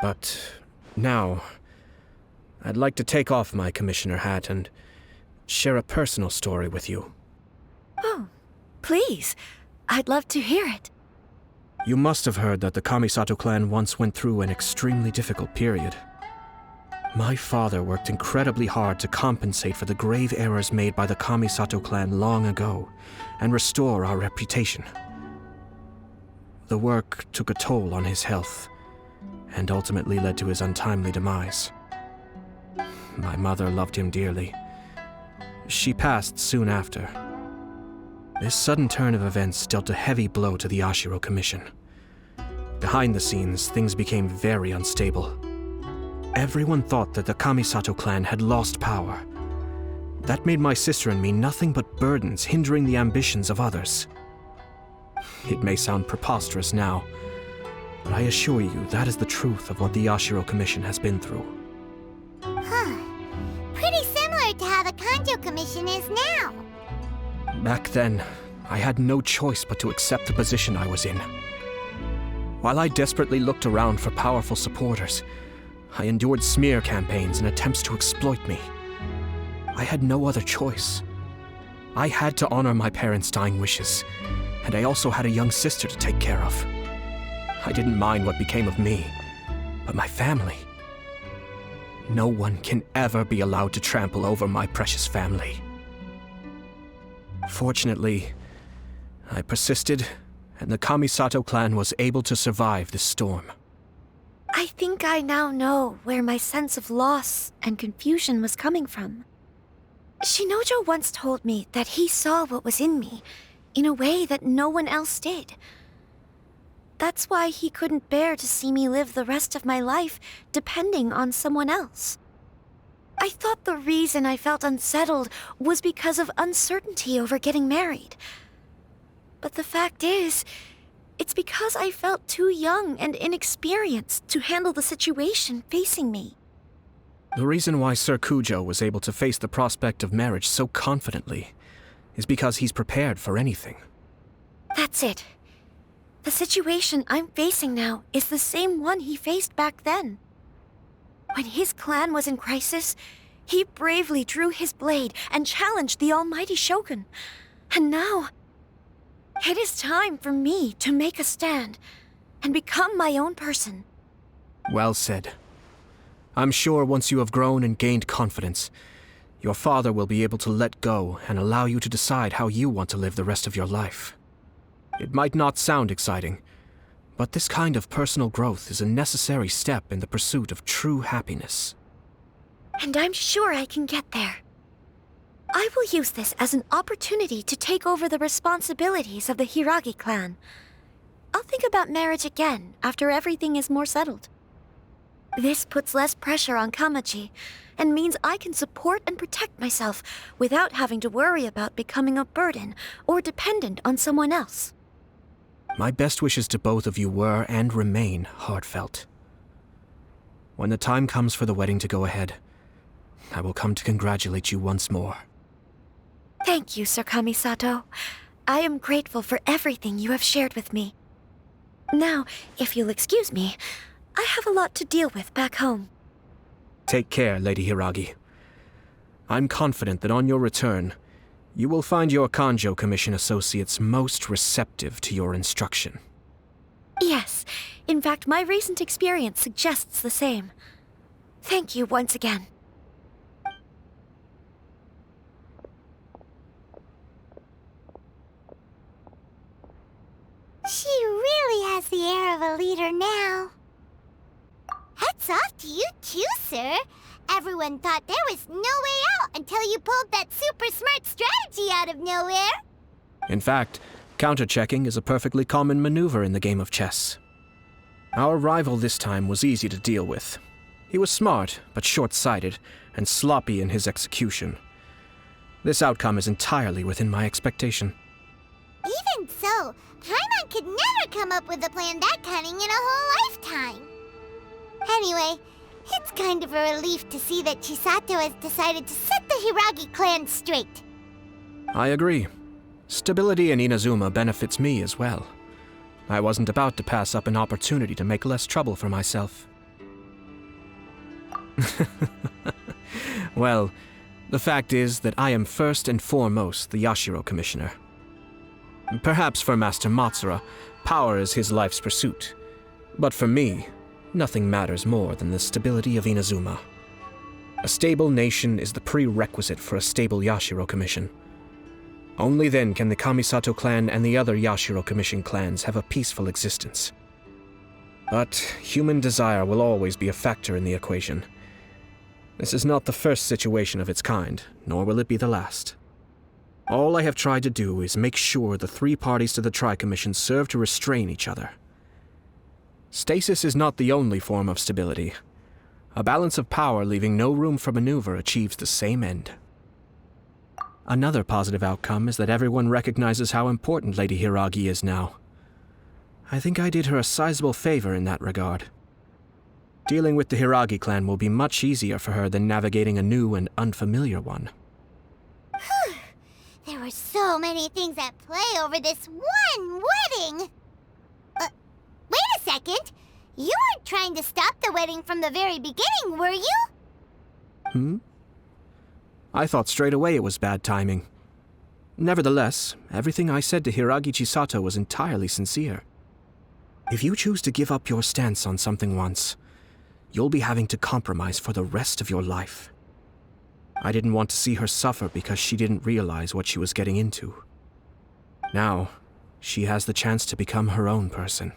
But now, I'd like to take off my commissioner hat and share a personal story with you. Oh, please. I'd love to hear it. You must have heard that the Kamisato clan once went through an extremely difficult period. My father worked incredibly hard to compensate for the grave errors made by the Kamisato clan long ago and restore our reputation. The work took a toll on his health and ultimately led to his untimely demise. My mother loved him dearly. She passed soon after. This sudden turn of events dealt a heavy blow to the Ashiro Commission. Behind the scenes, things became very unstable. Everyone thought that the Kamisato clan had lost power. That made my sister and me nothing but burdens hindering the ambitions of others. It may sound preposterous now, but I assure you that is the truth of what the Ashiro Commission has been through. Huh. Pretty similar to how the Kanjo Commission is now. Back then, I had no choice but to accept the position I was in. While I desperately looked around for powerful supporters, I endured smear campaigns and attempts to exploit me. I had no other choice. I had to honor my parents' dying wishes, and I also had a young sister to take care of. I didn't mind what became of me, but my family. No one can ever be allowed to trample over my precious family. Fortunately, I persisted, and the Kamisato clan was able to survive this storm. I think I now know where my sense of loss and confusion was coming from. Shinojo once told me that he saw what was in me in a way that no one else did. That's why he couldn't bear to see me live the rest of my life depending on someone else. I thought the reason I felt unsettled was because of uncertainty over getting married. But the fact is, it's because I felt too young and inexperienced to handle the situation facing me. The reason why Sir Kujo was able to face the prospect of marriage so confidently is because he's prepared for anything. That's it. The situation I'm facing now is the same one he faced back then. When his clan was in crisis, he bravely drew his blade and challenged the Almighty Shogun. And now, it is time for me to make a stand and become my own person. Well said. I'm sure once you have grown and gained confidence, your father will be able to let go and allow you to decide how you want to live the rest of your life. It might not sound exciting, but this kind of personal growth is a necessary step in the pursuit of true happiness. And I'm sure I can get there. I will use this as an opportunity to take over the responsibilities of the Hiragi clan. I'll think about marriage again after everything is more settled. This puts less pressure on Kamaji, and means I can support and protect myself without having to worry about becoming a burden or dependent on someone else. My best wishes to both of you were and remain heartfelt. When the time comes for the wedding to go ahead, I will come to congratulate you once more. Thank you, Sir Kamisato. I am grateful for everything you have shared with me. Now, if you'll excuse me, I have a lot to deal with back home. Take care, Lady Hiragi. I'm confident that on your return, you will find your Kanjo Commission associates most receptive to your instruction. Yes, in fact, my recent experience suggests the same. Thank you once again. She really has the air of a leader now. Hats off to you too, sir. Everyone thought there was no way out until you pulled that super smart strategy out of nowhere. In fact, counter-checking is a perfectly common maneuver in the game of chess. Our rival this time was easy to deal with. He was smart, but short-sighted, and sloppy in his execution. This outcome is entirely within my expectation. Even so, Paimon could never come up with a plan that cunning in a whole lifetime. Anyway, it's kind of a relief to see that Chisato has decided to set the Hiragi clan straight. I agree. Stability in Inazuma benefits me as well. I wasn't about to pass up an opportunity to make less trouble for myself. Well, the fact is that I am first and foremost the Yashiro Commissioner. Perhaps for Master Matsura, power is his life's pursuit. But for me, nothing matters more than the stability of Inazuma. A stable nation is the prerequisite for a stable Yashiro Commission. Only then can the Kamisato clan and the other Yashiro Commission clans have a peaceful existence. But human desire will always be a factor in the equation. This is not the first situation of its kind, nor will it be the last. All I have tried to do is make sure the three parties to the Tri-Commission serve to restrain each other. Stasis is not the only form of stability. A balance of power leaving no room for maneuver achieves the same end. Another positive outcome is that everyone recognizes how important Lady Hiragi is now. I think I did her a sizable favor in that regard. Dealing with the Hiragi clan will be much easier for her than navigating a new and unfamiliar one. Whew. There were so many things at play over this one wedding! Wait a second! You weren't trying to stop the wedding from the very beginning, were you? I thought straight away it was bad timing. Nevertheless, everything I said to Hiragi Chisato was entirely sincere. If you choose to give up your stance on something once, you'll be having to compromise for the rest of your life. I didn't want to see her suffer because she didn't realize what she was getting into. Now, she has the chance to become her own person.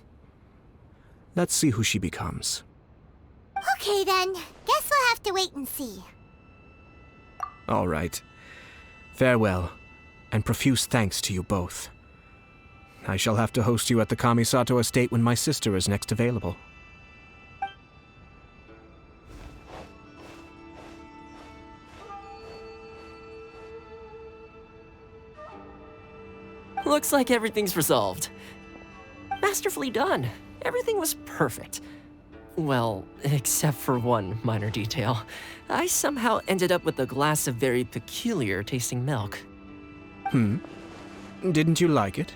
Let's see who she becomes. Okay then, guess we'll have to wait and see. All right. Farewell, and profuse thanks to you both. I shall have to host you at the Kamisato estate when my sister is next available. Looks like everything's resolved. Masterfully done. Everything was perfect. Well, except for one minor detail. I somehow ended up with a glass of very peculiar tasting milk. Didn't you like it?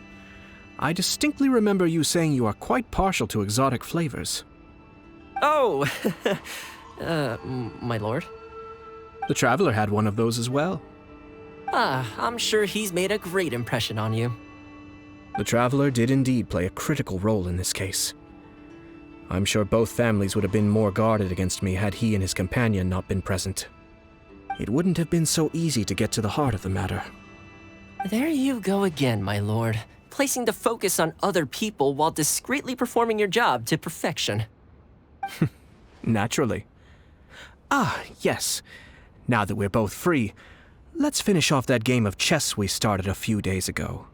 I distinctly remember you saying you are quite partial to exotic flavors. Oh! My lord? The Traveler had one of those as well. I'm sure he's made a great impression on you. The Traveler did indeed play a critical role in this case. I'm sure both families would have been more guarded against me had he and his companion not been present. It wouldn't have been so easy to get to the heart of the matter. There you go again, my lord. Placing the focus on other people while discreetly performing your job to perfection. Naturally. Ah, yes. Now that we're both free, let's finish off that game of chess we started a few days ago.